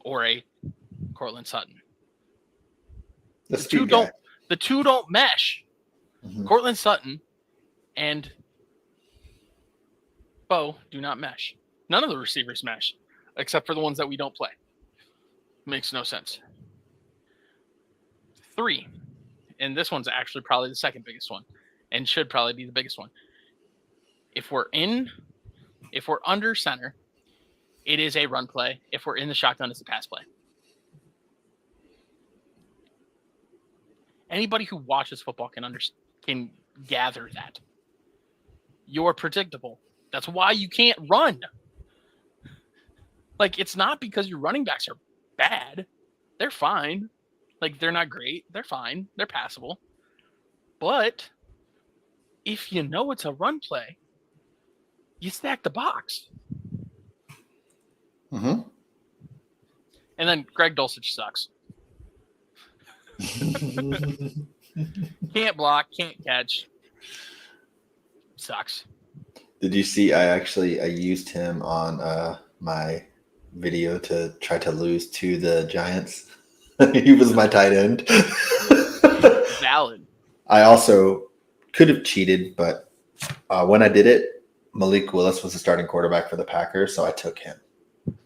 or a Cortland Sutton. The two don't mesh. Cortland Sutton and Bo do not mesh. None of the receivers mesh, except for the ones that we don't play. Makes no sense. 3, and this one's actually probably the second biggest one, and should probably be the biggest one. If we're under center, it is a run play. If we're in the shotgun, it's a pass play. Anybody who watches football can gather that. You're predictable. That's why you can't run. Like, it's not because your running backs are bad. They're fine. Like, they're not great. They're fine. They're passable. But if you know it's a run play, you stack the box. And then Greg Dulcich sucks. Can't block, can't catch. Sucks. Did you see? I used him on my video to try to lose to the Giants. He was my tight end. Valid. I also could have cheated, but when I did it, Malik Willis was the starting quarterback for the Packers, so I took him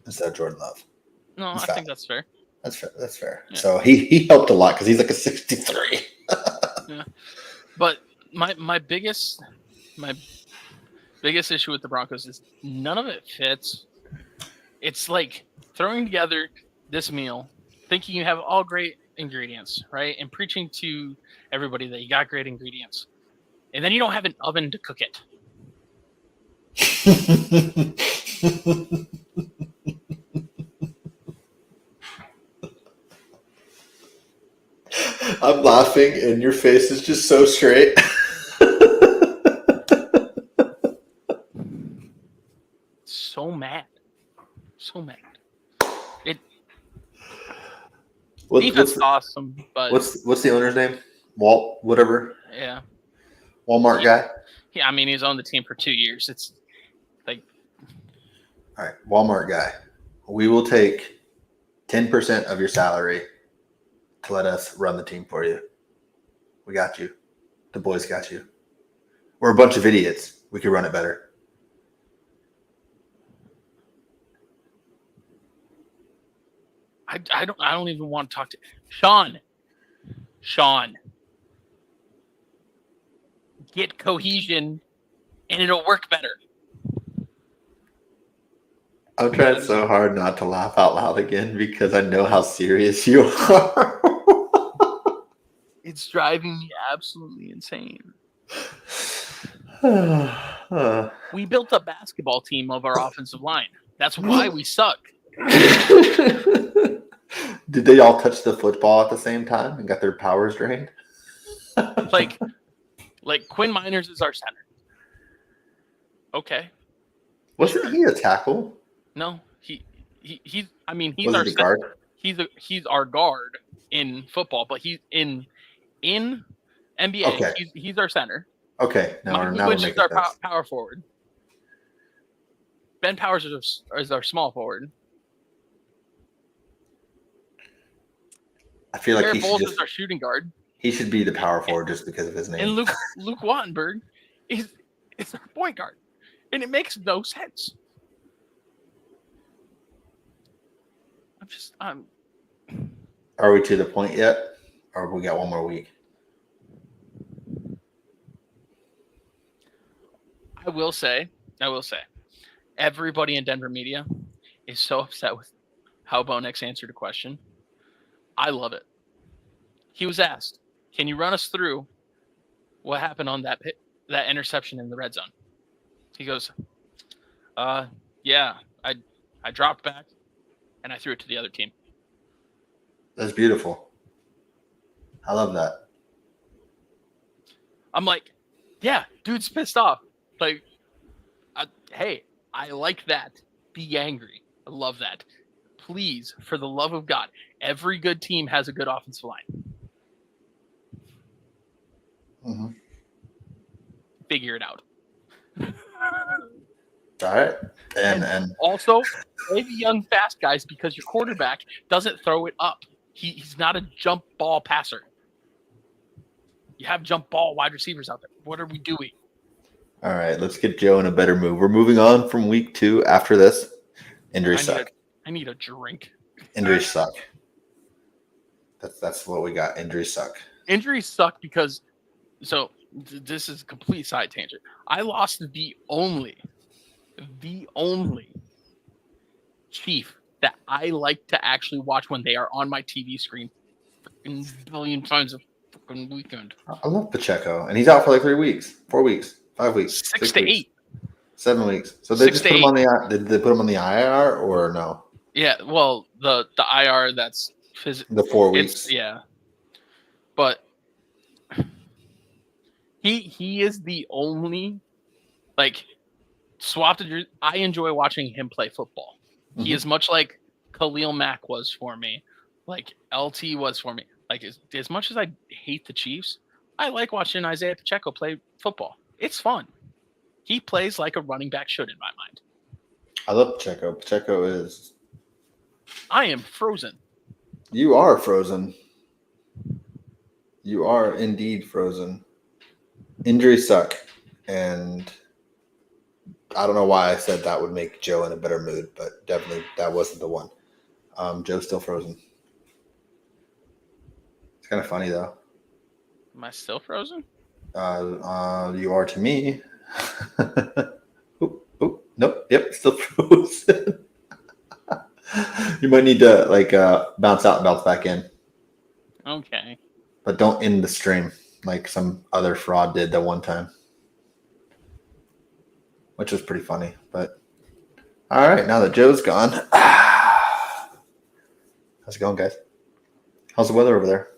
instead of Jordan Love. No, I think that's fair. That's fair. That's fair. Yeah. So he helped a lot because he's like a 63. Yeah. But my biggest issue with the Broncos is none of it fits. It's like throwing together this meal, thinking you have all great ingredients, right? And preaching to everybody that you got great ingredients. And then you don't have an oven to cook it. I'm laughing and your face is just so straight. So mad. Defense awesome, but what's the owner's name? Walt, whatever. Yeah. Walmart guy. Yeah, I mean he's owned the team for 2 years. It's like, all right, Walmart guy. We will take 10% of your salary to let us run the team for you. We got you. The boys got you. We're a bunch of idiots. We could run it better. I don't even want to talk to Sean. Get cohesion and it'll work better. I'm trying so hard not to laugh out loud again because I know how serious you are. It's driving me absolutely insane. We built a basketball team of our offensive line. That's why we suck. Did they all touch the football at the same time and got their powers drained? Like Quinn Miners is our center. Okay. Wasn't he a tackle? No, he's. I mean, he's Was our he the guard? He's our guard in football, but he's in NBA. Okay. He's our center. Okay. Now Mike we're Lynch is making our sense. power forward. Ben Powers is our small forward. I feel like Garrett Bowles is our shooting guard. he should be the power forward just because of his name. And Luke Wattenberg is our point guard. And it makes no sense. Are we to the point yet? Or we got one more week? I will say, everybody in Denver media is so upset with how Bo Nix answered a question. I love it. He was asked, "Can you run us through what happened on that interception in the red zone?" He goes, "Yeah, I dropped back and I threw it to the other team." That's beautiful. I love that. I'm like, yeah, dude's pissed off. Like, hey, I like that. Be angry. I love that. Please, for the love of God, every good team has a good offensive line. Mm-hmm. Figure it out. All right. And also, play the young fast guys because your quarterback doesn't throw it up. He's not a jump ball passer. You have jump ball wide receivers out there. What are we doing? All right, let's get Joe in a better mood. We're moving on from week 2 after this. Injuries suck. I need a drink. Injuries suck. That's what we got. Injuries suck. Injuries suck because this is a complete side tangent. I lost the only Chief that I like to actually watch when they are on my TV screen freaking billion times a freaking weekend. I love Pacheco, and he's out for like 3 weeks, 4 weeks, 5 weeks, 6 to weeks, 8, 7 weeks. So they just put him on the. Did they put him on the IR or no? Yeah, well, the IR that's the 4 weeks. Yeah, but he is the only swapped. I enjoy watching him play football. Mm-hmm. He is much like Khalil Mack was for me, like LT was for me. Like as much as I hate the Chiefs, I like watching Isaiah Pacheco play football. It's fun. He plays like a running back should in my mind. I love Pacheco. Pacheco is. I am frozen. You are frozen. You are indeed frozen. Injuries suck, and I don't know why I said that would make Joe in a better mood, but definitely that wasn't the one. Joe's still frozen. It's kind of funny though. Am I still frozen? You are to me. Nope. Yep, still frozen. You might need to bounce out and bounce back in. Okay. But don't end the stream like some other fraud did that one time. Which was pretty funny. But all right, now that Joe's gone. How's it going, guys? How's the weather over there?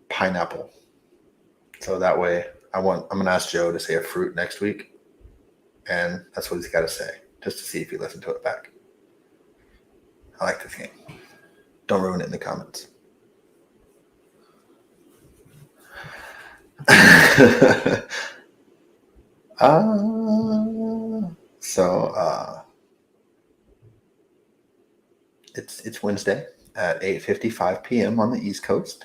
Pineapple. So that way I'm gonna ask Joe to say a fruit next week. And that's what he's got to say, just to see if you listen to it back. I like this game. Don't ruin it in the comments. It's Wednesday at 8:55 p.m. on the East Coast.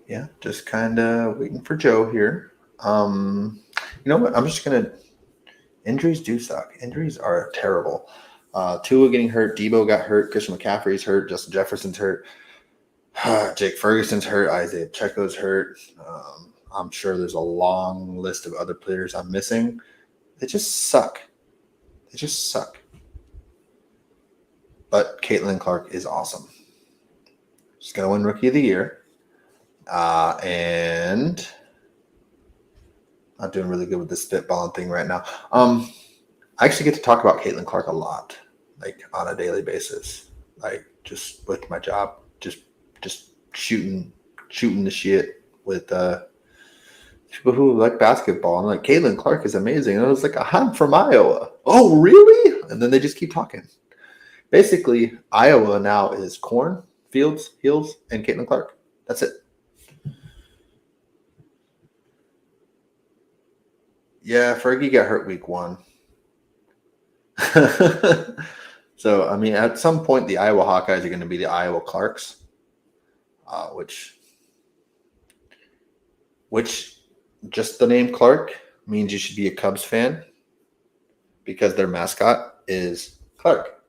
Yeah, just kind of waiting for Joe here. You know what? I'm just gonna. Injuries do suck. Injuries are terrible. Tua getting hurt. Debo got hurt. Christian McCaffrey's hurt. Justin Jefferson's hurt. Jake Ferguson's hurt. Isaiah Pacheco's hurt. I'm sure there's a long list of other players I'm missing. They just suck. But Caitlin Clark is awesome. She's going to win Rookie of the Year. And not doing really good with this spitballing thing right now. I actually get to talk about Caitlin Clark a lot, like on a daily basis, like just with my job, just shooting the shit with people who like basketball. I'm like, Caitlin Clark is amazing. And I was like, I'm from Iowa. Oh, really? And then they just keep talking. Basically, Iowa now is corn, fields, heels, and Caitlin Clark. That's it. Yeah, Fergie got hurt week 1. So, I mean, at some point, the Iowa Hawkeyes are going to be the Iowa Clarks, which just the name Clark means you should be a Cubs fan because their mascot is Clark.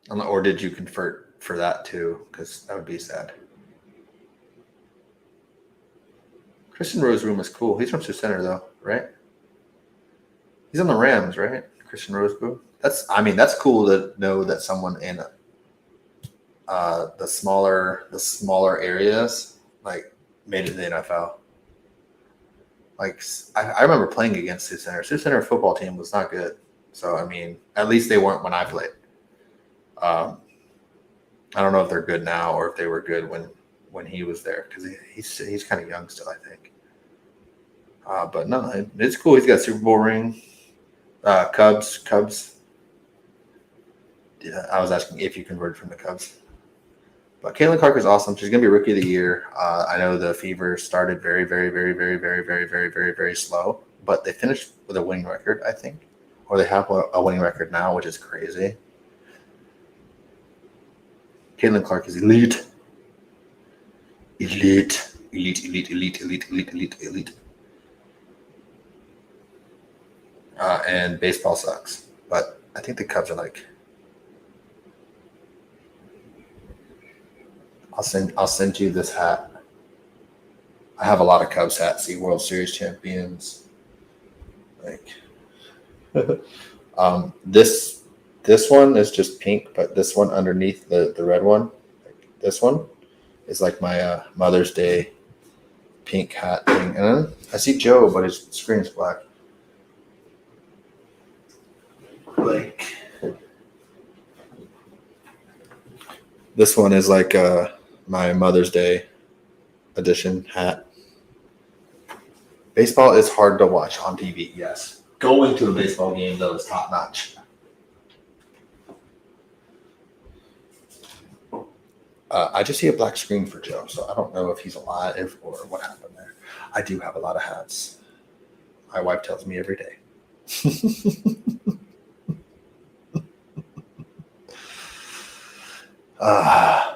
Or did you convert for that too? Because that would be sad. Christian Roseroom is cool. He's from Sioux Center, though, right? He's on the Rams, right? Christian Roseroom. That's cool to know that someone in the smaller areas like made it to the NFL. Like I remember playing against Sioux Center. Sioux Center football team was not good. So I mean, at least they weren't when I played. I don't know if they're good now or if they were good when he was there because he's kind of young still, I think. But no, it's cool. He's got a Super Bowl ring. Cubs. Yeah, I was asking if you converted from the Cubs. But Caitlin Clark is awesome. She's going to be Rookie of the Year. I know the Fever started very, very, very, very, very, very, very, very, very slow, but they finished with a winning record, I think, or they have a winning record now, which is crazy. Caitlin Clark is elite. Elite. And baseball sucks, but I think the Cubs are like. I'll send you this hat. I have a lot of Cubs hats. See, World Series champions. Like, this one is just pink, but this one underneath the red one, like this one, is like my Mother's Day pink hat thing. And then I see Joe, but his screen's black. Like, this one is like my Mother's Day edition hat. Baseball is hard to watch on TV, yes. Going to a baseball game, though, is top notch. I just see a black screen for Joe, so I don't know if he's alive or what happened there. I do have a lot of hats. My wife tells me every day.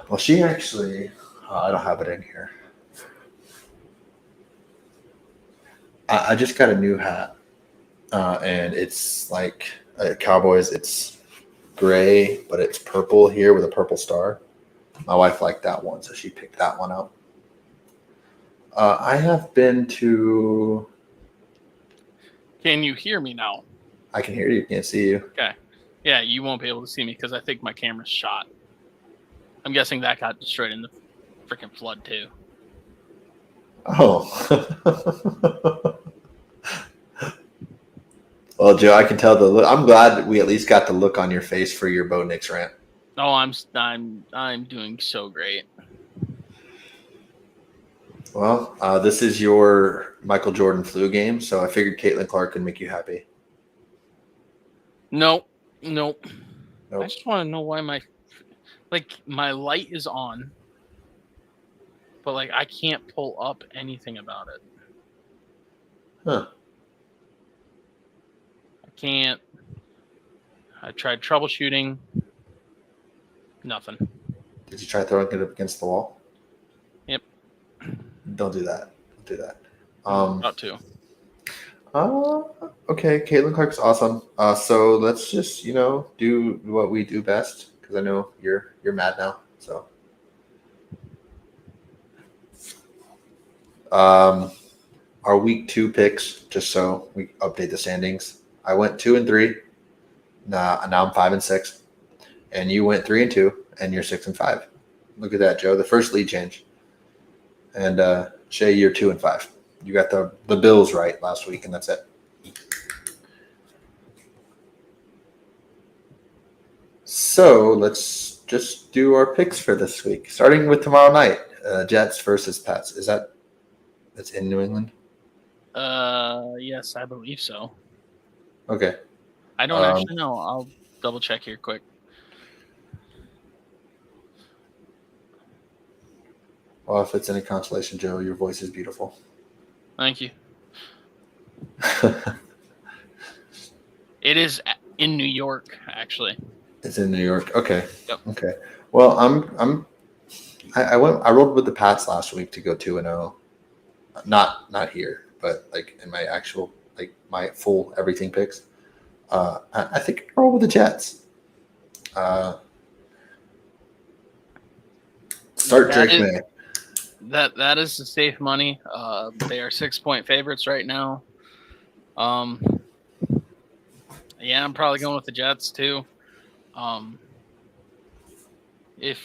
Well, she actually, I don't have it in here. I just got a new hat, and it's like Cowboys. It's gray, but it's purple here with a purple star. My wife liked that one, so she picked that one out. I have been to. Can you hear me now? I can hear you. Can't see you. Okay. Yeah, you won't be able to see me because I think my camera's shot. I'm guessing that got destroyed in the freaking flood too. Oh. Well, Joe, I can tell the look. I'm glad that we at least got the look on your face for your Bo Nix rant. Oh, I'm doing so great. Well, this is your Michael Jordan flu game, so I figured Caitlin Clark could make you happy. Nope. I just want to know why my light is on, but like I can't pull up anything about it. Huh. I can't. I tried troubleshooting. Nothing. Did you try throwing it up against the wall? Yep. Don't do that. Don't do that. About to. Okay. Caitlin Clark's awesome. So let's just do what we do best because I know you're mad now. So, our week 2 picks, just so we update the standings. I went 2-3. Now I'm 5-6. and you went 3-2, and you're 6-5. Look at that, Joe. The first lead change. And Shay, you're 2-5. You got the Bills right last week, and that's it. So let's just do our picks for this week, starting with tomorrow night. Jets versus Pats. That's in New England? Yes, I believe so. Okay. I don't actually know. I'll double check here quick. Well, if it's any consolation, Joe, your voice is beautiful. Thank you. It is in New York, actually. It's in New York. Okay. Yep. Okay. Well, I rolled with the Pats last week to go 2-0. Not here, but like in my actual my full everything picks. I think I roll with the Jets. Start Drake May. That is the safe money. They are 6-point favorites right now. Yeah, I'm probably going with the Jets too. If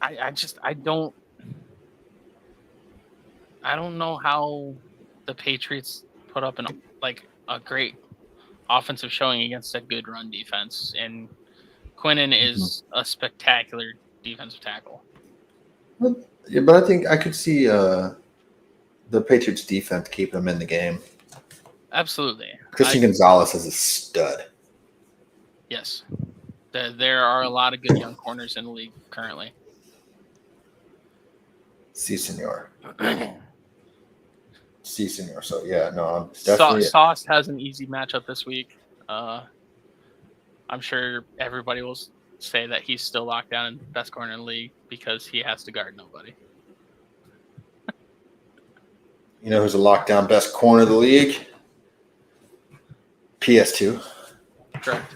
I don't know how the Patriots put up a great offensive showing against a good run defense, and Quinnen is a spectacular defensive tackle. Yeah, but I think I could see the Patriots defense keeping them in the game. Absolutely. Christian Gonzalez is a stud. Yes. There are a lot of good young corners in the league currently. Si, senor. Si, senor. So, yeah, no, I'm definitely... Sauce has an easy matchup this week. I'm sure everybody will say that he's still locked down in best corner in the league because he has to guard nobody. You know who's a lockdown best corner of the league? PS2. Correct.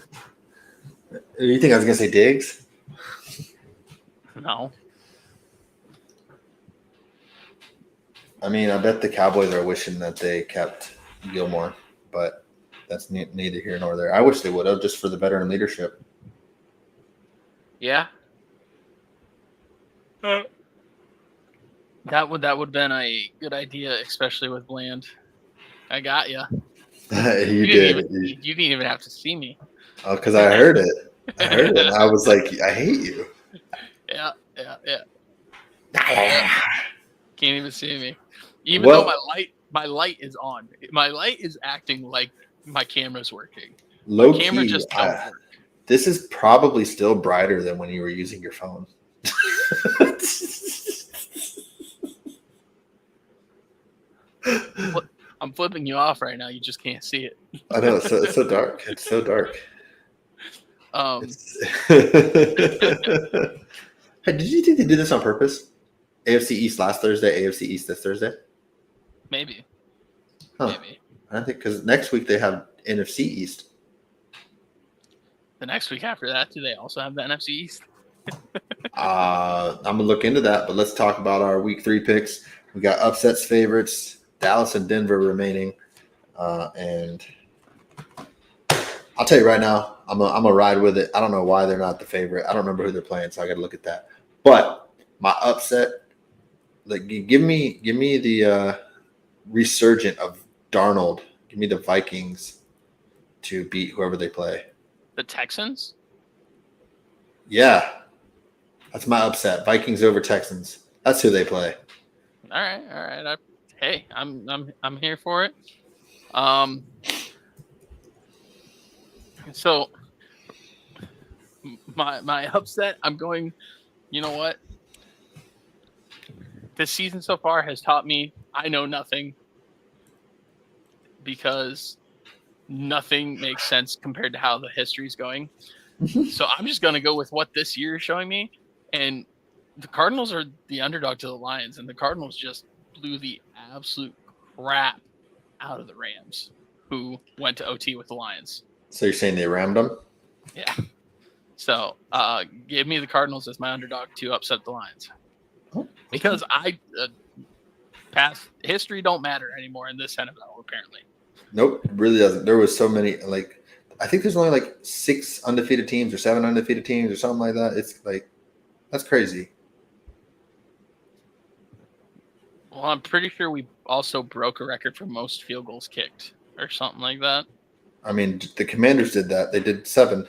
You think I was going to say Diggs? No. I mean, I bet the Cowboys are wishing that they kept Gilmore, but that's neither here nor there. I wish they would have, just for the veteran leadership. Yeah. That would have been a good idea, especially with Bland. I got you. You did. You didn't even have to see me. Oh, because I heard it. And I was like, I hate you. Yeah. Can't even see me. Even though my light is on. My light is acting like my camera's working. Low my camera key, just don't work. This is probably still brighter than when you were using your phone. I'm flipping you off right now. You just can't see it. I know. It's so dark. It's so dark. Hey, did you think they did this on purpose? AFC East last Thursday, AFC East this Thursday? Maybe. Huh. Maybe. I think because next week they have NFC East. The next week after that, do they also have the NFC East? I'm going to look into that, but let's talk about our week 3 picks. We got upsets favorites, Dallas and Denver remaining. And I'll tell you right now, I'm gonna ride with it. I don't know why they're not the favorite. I don't remember who they're playing, so I got to look at that. But my upset, give me the resurgent of Darnold. Give me the Vikings to beat whoever they play. The Texans? Yeah, that's my upset. Vikings over Texans. That's who they play. All right. Hey, I'm here for it. So my upset, I'm going, you know what? This season so far has taught me I know nothing because nothing makes sense compared to how the history's going. So I'm just going to go with what this year is showing me. And the Cardinals are the underdog to the Lions, and the Cardinals just blew the absolute crap out of the Rams, who went to OT with the Lions. So you're saying they rammed them? Yeah. So give me the Cardinals as my underdog to upset the Lions. Because past history don't matter anymore in this NFL, apparently. Nope, it really doesn't. There was so many, the I think there's only like 6 undefeated teams or 7 undefeated teams or something like that. It's like that's crazy. Well, I'm pretty sure we also broke a record for most field goals kicked or something like that. I mean, the Commanders did that. They did 7.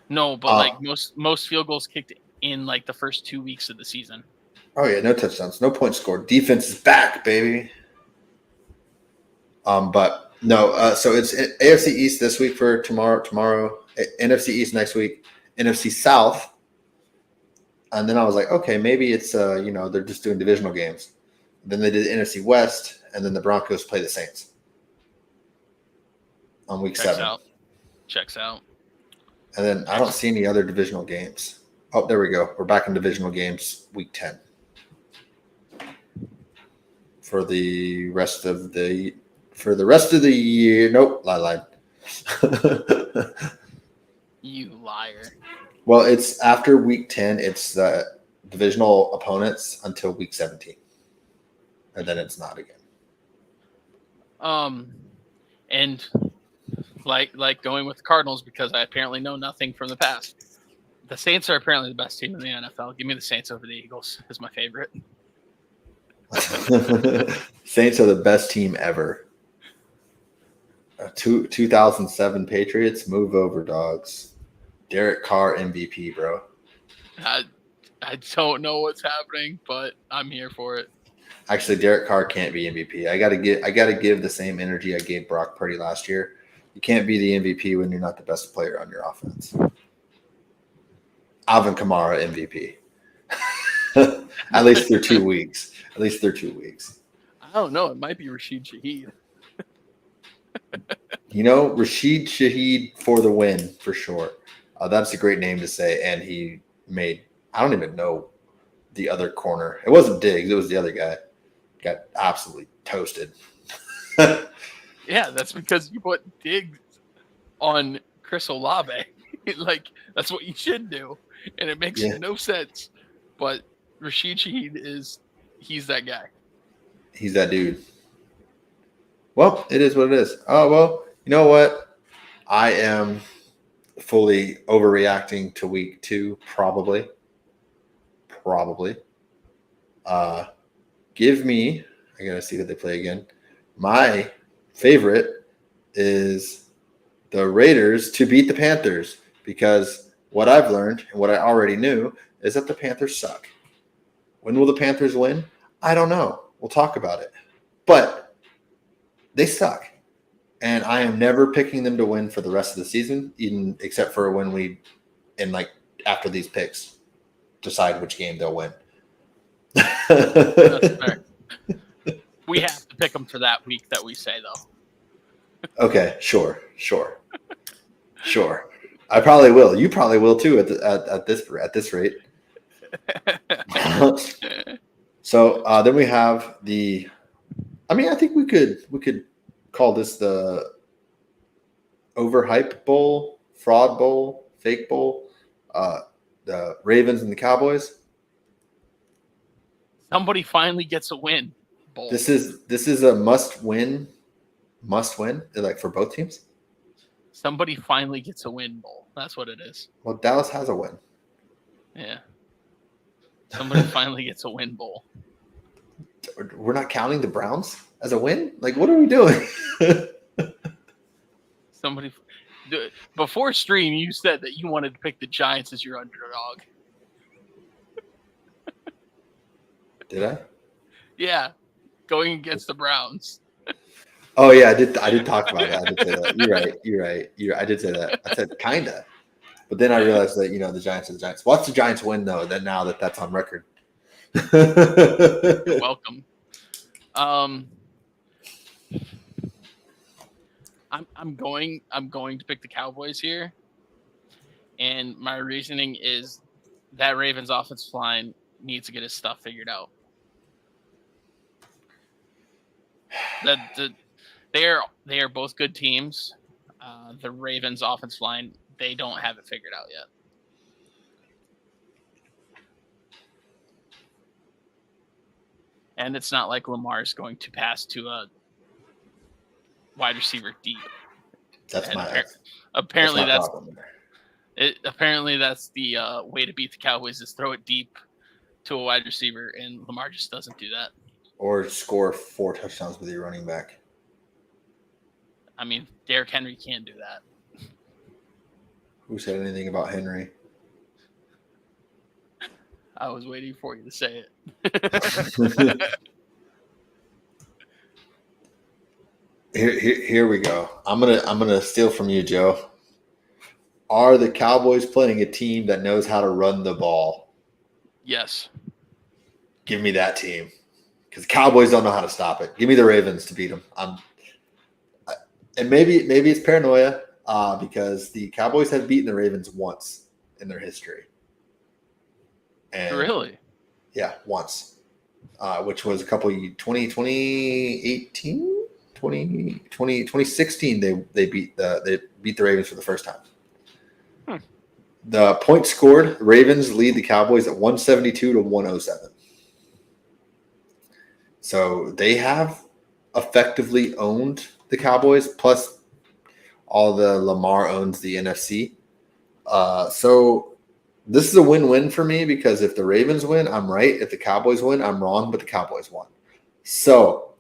No, but like most field goals kicked in like the first 2 weeks of the season. Oh yeah, no touchdowns, no points scored. Defense is back, baby. But no. So it's AFC East this week for tomorrow. NFC East next week. NFC South. And then I was like, okay, maybe it's they're just doing divisional games. Then they did NFC West, and then the Broncos play the Saints on week 7. Checks out. And then I don't see any other divisional games. Oh, there we go. We're back in divisional games, week 10. For the rest of the year. Nope, lied. You liar. Well, it's after week 10. It's the divisional opponents until week 17, and then it's not again. And like going with the Cardinals because I apparently know nothing from the past. The Saints are apparently the best team in the NFL. Give me the Saints over the Eagles is my favorite. Saints are the best team ever. 2007 Patriots, move over, dogs. Derek Carr MVP, bro. I don't know what's happening, but I'm here for it. Actually, Derek Carr can't be MVP. I gotta give the same energy I gave Brock Purdy last year. You can't be the MVP when you're not the best player on your offense. Alvin Kamara MVP. At least through 2 weeks. I don't know. It might be Rashid Shaheed. Rashid Shaheed for the win for sure. That's a great name to say. And he made, I don't even know the other corner. It wasn't Diggs. It was the other guy. Got absolutely toasted. Yeah, that's because you put Diggs on Chris Olave. Like, that's what you should do. And it makes no sense. But Rashid Shaheed he's that guy. He's that dude. Well, it is what it is. Oh, well, you know what? I am fully overreacting to week 2, probably. Give me, I got to see who they play again. My favorite is the Raiders to beat the Panthers because what I've learned and what I already knew is that the Panthers suck. When will the Panthers win? I don't know. We'll talk about it. But they suck. And I am never picking them to win for the rest of the season, even except for when we, after these picks, decide which game they'll win. That's fair. We have to pick them for that week that we say, though. Okay, sure. I probably will. You probably will too at this rate. So then we have the. I mean, I think we could call this the overhype bowl, fraud bowl, fake bowl. The Ravens and the Cowboys. Somebody finally gets a win. Bowl. This is a must win, like for both teams. Somebody finally gets a win bowl. That's what it is. Well, Dallas has a win. Yeah. Somebody finally gets a win bowl. We're not counting the Browns as a win? Like, what are we doing? Somebody before stream, you said that you wanted to pick the Giants as your underdog. Did I? Yeah, going against the Browns. Oh yeah, I did talk about that. I did say that. You're right. I did say that. I said kinda, but then I realized that the Giants are the Giants. What's the Giants win though? That now that's on record. You're welcome. I'm going to pick the Cowboys here, and my reasoning is that Ravens offensive line needs to get his stuff figured out. They are both good teams. The Ravens offensive line, they don't have it figured out yet. And it's not like Lamar's going to pass to a wide receiver deep. That's And my apparently that's problem. apparently that's the way to beat the Cowboys is throw it deep to a wide receiver, and Lamar just doesn't do that. Or score 4 touchdowns with your running back. I mean, Derrick Henry can't do that. Who said anything about Henry? I was waiting for you to say it. Here we go. I'm gonna steal from you, Joe. Are the Cowboys playing a team that knows how to run the ball? Yes. Give me that team, because Cowboys don't know how to stop it. Give me the Ravens to beat them. And maybe it's paranoia because the Cowboys have beaten the Ravens once in their history. And Really? yeah, once, which was a couple 2018, 2016. They beat the Ravens for the first time. The points scored, Ravens lead the Cowboys at 172 to 107. So they have effectively owned the Cowboys, plus all the Lamar owns the NFC. So this is a win-win for me because if the Ravens win, I'm right. If the Cowboys win, I'm wrong, but the Cowboys won. So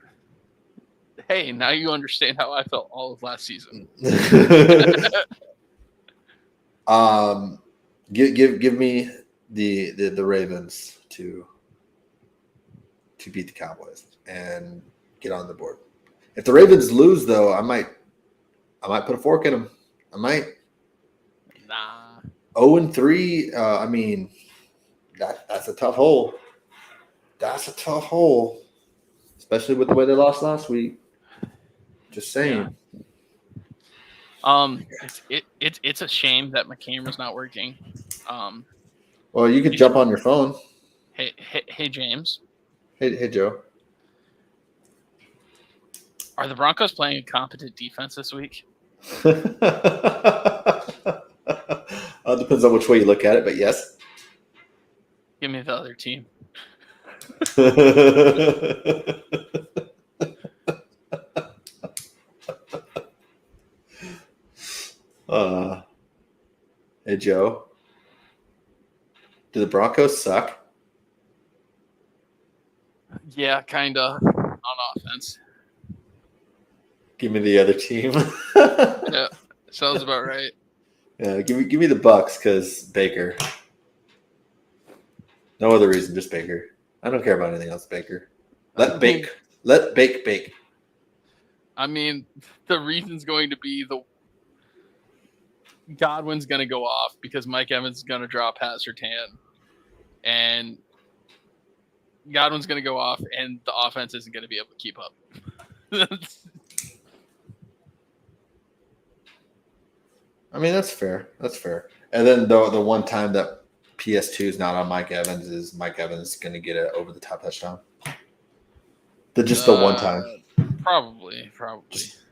hey, now you understand how I felt all of last season. Give me the Ravens to beat the Cowboys and get on the board. If the Ravens lose, though, I might put a fork in them. I might. Nah. 0-3. I mean, that's a tough hole. That's a tough hole, especially with the way they lost last week. Just saying. Yeah. It's a shame that my camera's not working. Well, you could jump on your phone. Hey, James. Hey, Joe. Are the Broncos playing a competent defense this week? Depends on which way you look at it, but yes. Give me the other team. Hey, Joe. Do the Broncos suck? Yeah, kind of on offense. Give me the other team. Yeah, sounds about right. Yeah, give me the Bucks because Baker. No other reason, just Baker. I don't care about anything else, Baker. Let bake. I mean, the reason's going to be the Godwin's going to go off because Mike Evans is going to drop Pat Surtain, and Godwin's going to go off, and the offense isn't going to be able to keep up. I mean, that's fair. That's fair. And then the one time that PS2 is not on Mike Evans is Mike Evans going to get an over the top touchdown. The one time. Probably.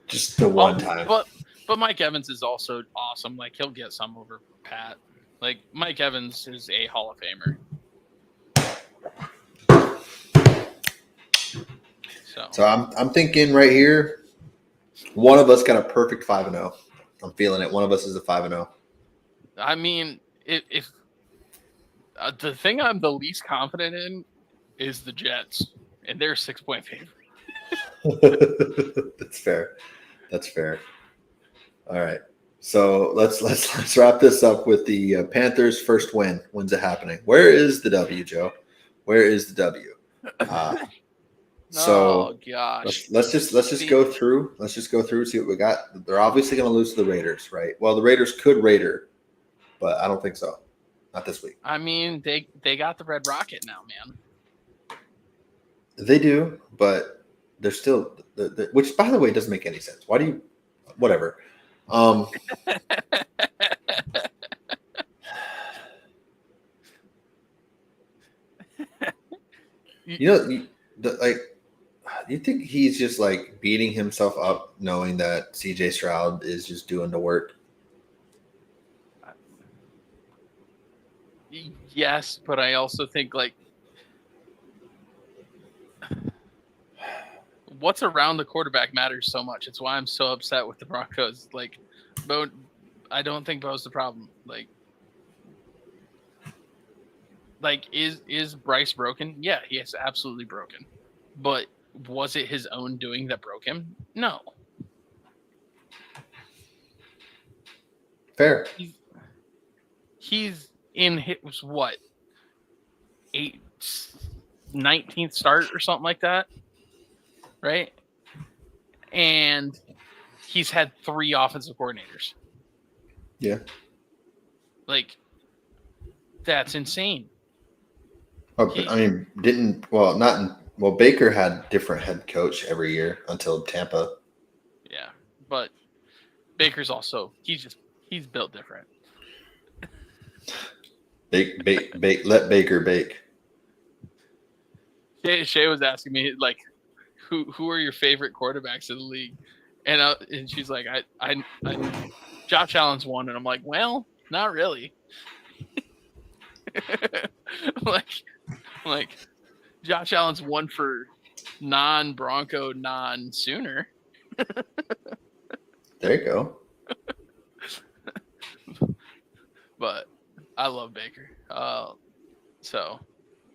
Just the one time. But Mike Evans is also awesome. Like, he'll get some over Pat. Like, Mike Evans is a Hall of Famer. So I'm thinking right here, one of us got a perfect 5-0. I'm feeling it. One of us is a 5-0. I mean, if the thing I'm the least confident in is the Jets, and they're a 6-point favorite. That's fair. All right. So let's wrap this up with the Panthers' first win. When's it happening? Where is the W, Joe? Where is the W? So oh gosh, let's just go through. Let's just go through, see what we got. They're obviously going to lose to the Raiders, right? Well, the Raiders could Raider, but I don't think so. Not this week. I mean, they got the Red Rocket now, man. They do, but they're still. Which, by the way, doesn't make any sense. Why do you? Whatever. You think he's just like beating himself up knowing that CJ Stroud is just doing the work? Yes, but I also think, like, what's around the quarterback matters so much. It's why I'm so upset with the Broncos. Like, Bo, I don't think Bo's the problem. Like is Bryce broken? Yeah, he is absolutely broken. But was it his own doing that broke him? No. Fair. He's in his what 19th start or something like that, right? And he's had 3 offensive coordinators. Yeah. Like, that's insane. I mean, Baker had different head coach every year until Tampa. Yeah, but Baker's also he's built different. Let Baker bake. Shay was asking me like, who are your favorite quarterbacks in the league, and she's like, I Josh Allen's one, and I'm like, well, not really. like Josh Allen's one for non-Bronco, non-Sooner. There you go. But I love Baker. So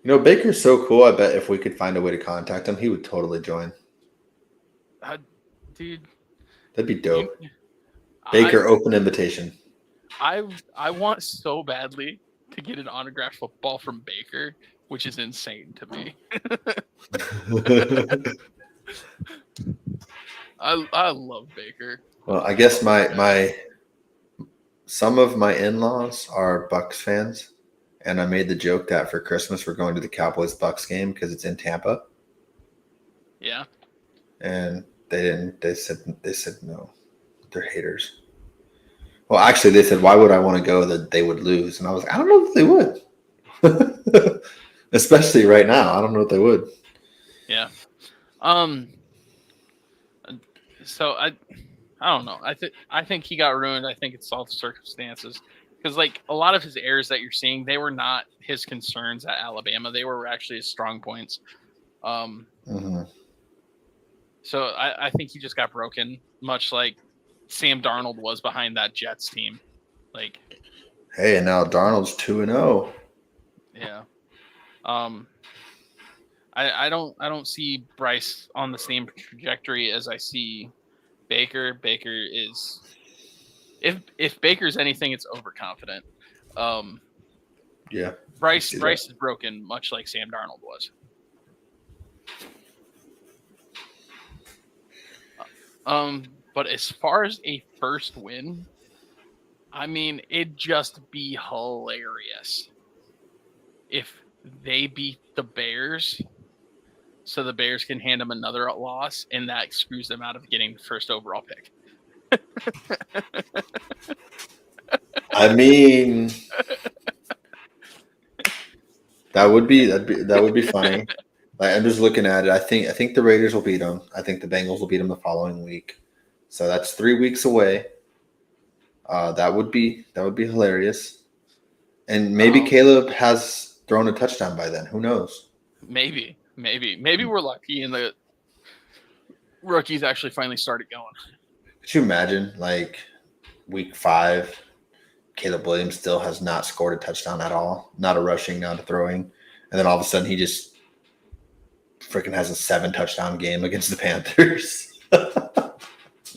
Baker's so cool. I bet if we could find a way to contact him, he would totally join. Dude, that'd be dope. Baker open invitation. I want so badly to get an autographed football from Baker, which is insane to me. I love Baker. Well, I guess some of my in-laws are Bucks fans, and I made the joke that for Christmas we're going to the Cowboys Bucks game because it's in Tampa. Yeah. And they didn't. They said no. They're haters. Well, actually, they said, why would I want to go that they would lose? And I was like, I don't know if they would. Especially right now. I don't know if they would. Yeah. So I don't know. I think he got ruined. I think it's all the circumstances. Because like a lot of his errors that you're seeing, they were not his concerns at Alabama. They were actually his strong points. So I think he just got broken, much like Sam Darnold was behind that Jets team. Like, hey, and now Darnold's 2-0. Yeah. I don't see Bryce on the same trajectory as I see Baker. Baker is, if Baker's anything, it's overconfident. Yeah. Bryce is broken, much like Sam Darnold was. But as far as a first win, I mean, it'd just be hilarious if they beat the Bears, so the Bears can hand them another loss, and that screws them out of getting the first overall pick. I mean, that would be funny. Like, I'm just looking at it. I think the Raiders will beat them. I think the Bengals will beat them the following week. So that's 3 weeks away. That would be hilarious. And maybe Caleb has thrown a touchdown by then. Who knows? Maybe we're lucky and the rookies actually finally started going. Could you imagine, like, week 5, Caleb Williams still has not scored a touchdown at all, not a rushing, not a throwing, and then all of a sudden he just freaking has a 7 touchdown game against the Panthers.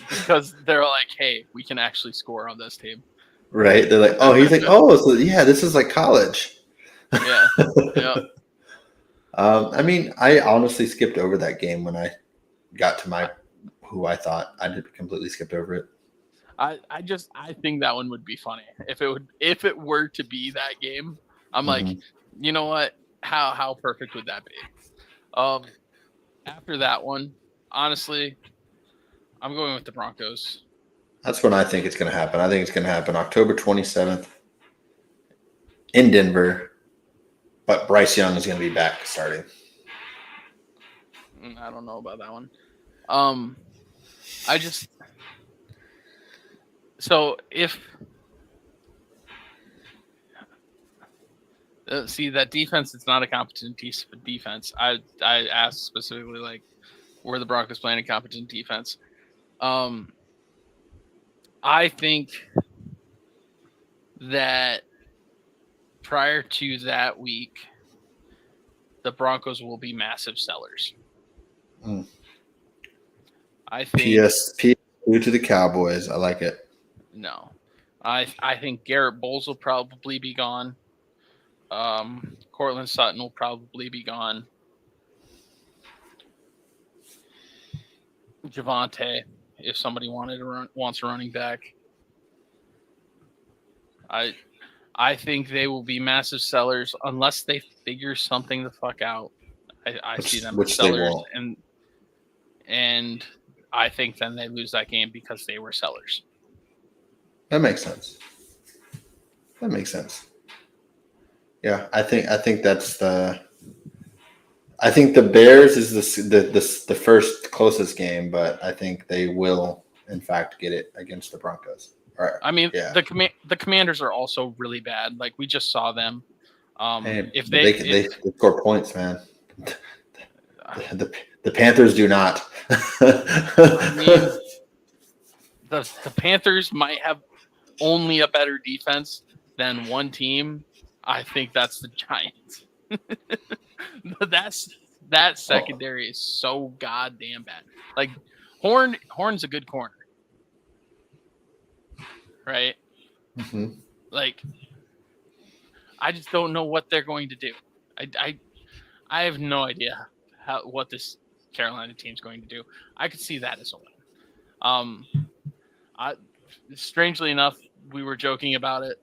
Because they're like, hey, we can actually score on this team. Right? They're like, oh, he's like, oh, so yeah, this is like college. Yeah. Yeah. I mean, I honestly skipped over that game when I got to who I thought I did completely skipped over it. I think that one would be funny if it were to be that game. I'm like, you know what? How perfect would that be? After that one, honestly, I'm going with the Broncos. That's when I think it's going to happen. I think it's going to happen October 27th in Denver, but Bryce Young is going to be back starting. I don't know about that one. So if see that defense, it's not a competent piece of defense. I asked specifically, like, were the Broncos playing a competent defense. I think that prior to that week, the Broncos will be massive sellers. I think PS2 to the Cowboys. I like it. no. I think Garrett Bowles will probably be gone. Cortland Sutton will probably be gone. Javonte, if somebody wants a running back. I think they will be massive sellers unless they figure something the fuck out. I see them as sellers, and I think then they lose that game because they were sellers. That makes sense. Yeah, I think that's the. I think the Bears is the first closest game, but I think they will in fact get it against the Broncos. Right. I mean, yeah. The Commanders are also really bad. Like we just saw them. If they score points, man. The Panthers do not. I mean, the Panthers might have only a better defense than one team. I think that's the Giants. That secondary is so goddamn bad. Like Horn's a good corner, right? Mm-hmm. Like I just don't know what they're going to do. I have no idea what this Carolina team's going to do. I could see that as a win. Strangely enough, we were joking about it.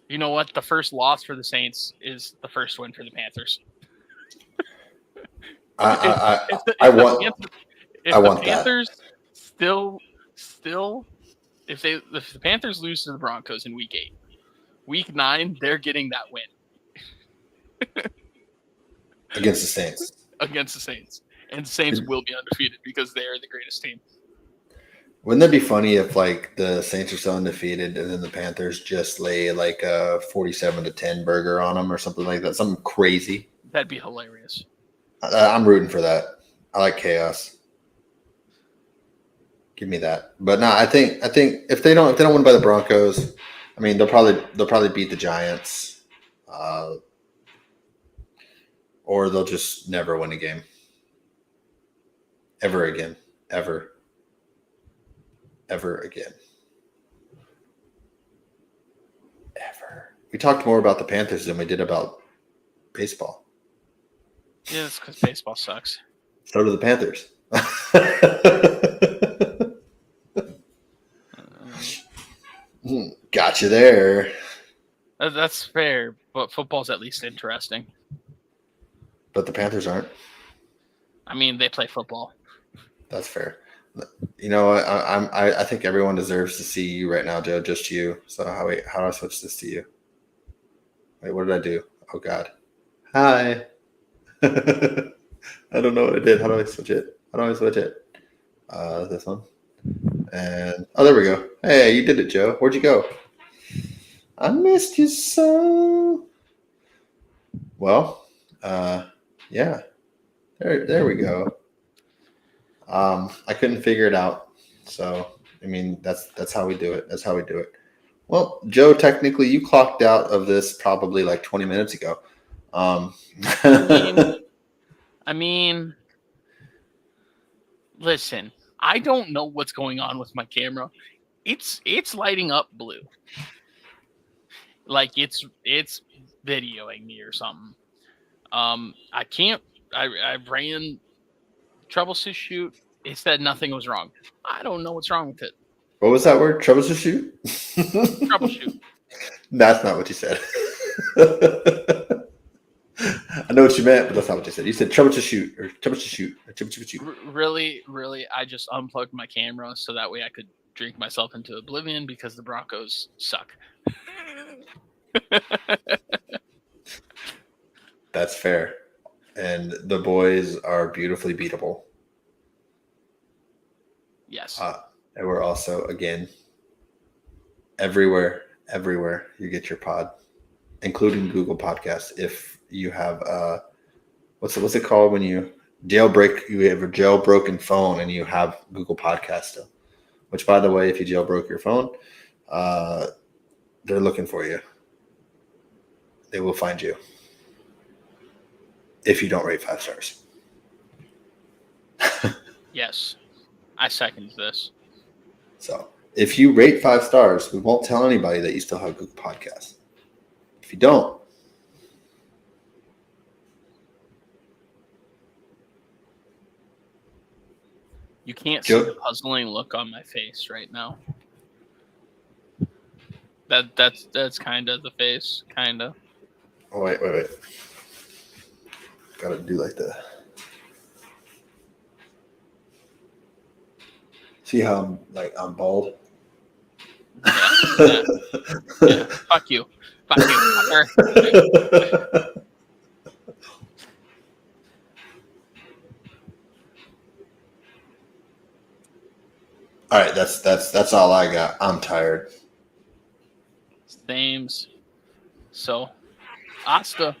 You know what? The first loss for the Saints is the first win for the Panthers. I want the Panthers that. Still, if the Panthers lose to the Broncos in week 8, week 9, they're getting that win. Against the Saints. And the Saints will be undefeated because they are the greatest team. Wouldn't that be funny if like the Saints are so undefeated and then the Panthers just lay like a 47-10 burger on them or something like that? Something crazy. That'd be hilarious. I'm rooting for that. I like chaos. Give me that. But no, I think if they don't win by the Broncos, I mean they'll probably beat the Giants, or they'll just never win a game ever again. We talked more about the Panthers than we did about baseball. Yeah, it's because baseball sucks. So do the Panthers. Got you there. That's fair, but football's at least interesting. But the Panthers aren't. I mean, they play football. That's fair. You know, I think everyone deserves to see you right now, Joe. Just you. So how do I switch this to you? Wait, what did I do? Oh God. Hi. I don't know what I did. How do I switch it? This one. And there we go. Hey, you did it, Joe. Where'd you go? I missed you so. Well, yeah. There we go. I couldn't figure it out. So, I mean, that's how we do it. Well, Joe, technically you clocked out of this probably like 20 minutes ago. I mean, listen, I don't know what's going on with my camera. It's lighting up blue. Like it's videoing me or something. I ran troubleshoot. It said nothing was wrong. I don't know what's wrong with it. What was that word? Troubleshoot? Troubleshoot. That's not what you said. I know what you meant, but that's not what you said. You said troubleshoot. Really, I just unplugged my camera so that way I could drink myself into oblivion because the Broncos suck. That's fair. And the boys are beautifully beatable. Yes. And we're also, again, everywhere you get your pod, including Google Podcasts. If you have, what's it called when you Jailbreak. You have a jailbroken phone and you have Google Podcast still. Which, by the way, if you jailbroke your phone, they're looking for you. They will find you if you don't rate 5 stars. Yes, I second this. So if you rate 5 stars, we won't tell anybody that you still have Google Podcasts. If you don't, you can't see the puzzling look on my face right now. That's kind of the face, kind of. Oh, wait. Gotta do like that. See how I'm bald? Yeah. Fuck you. Fucker. All right, that's all I got. I'm tired. Sames. So, hasta.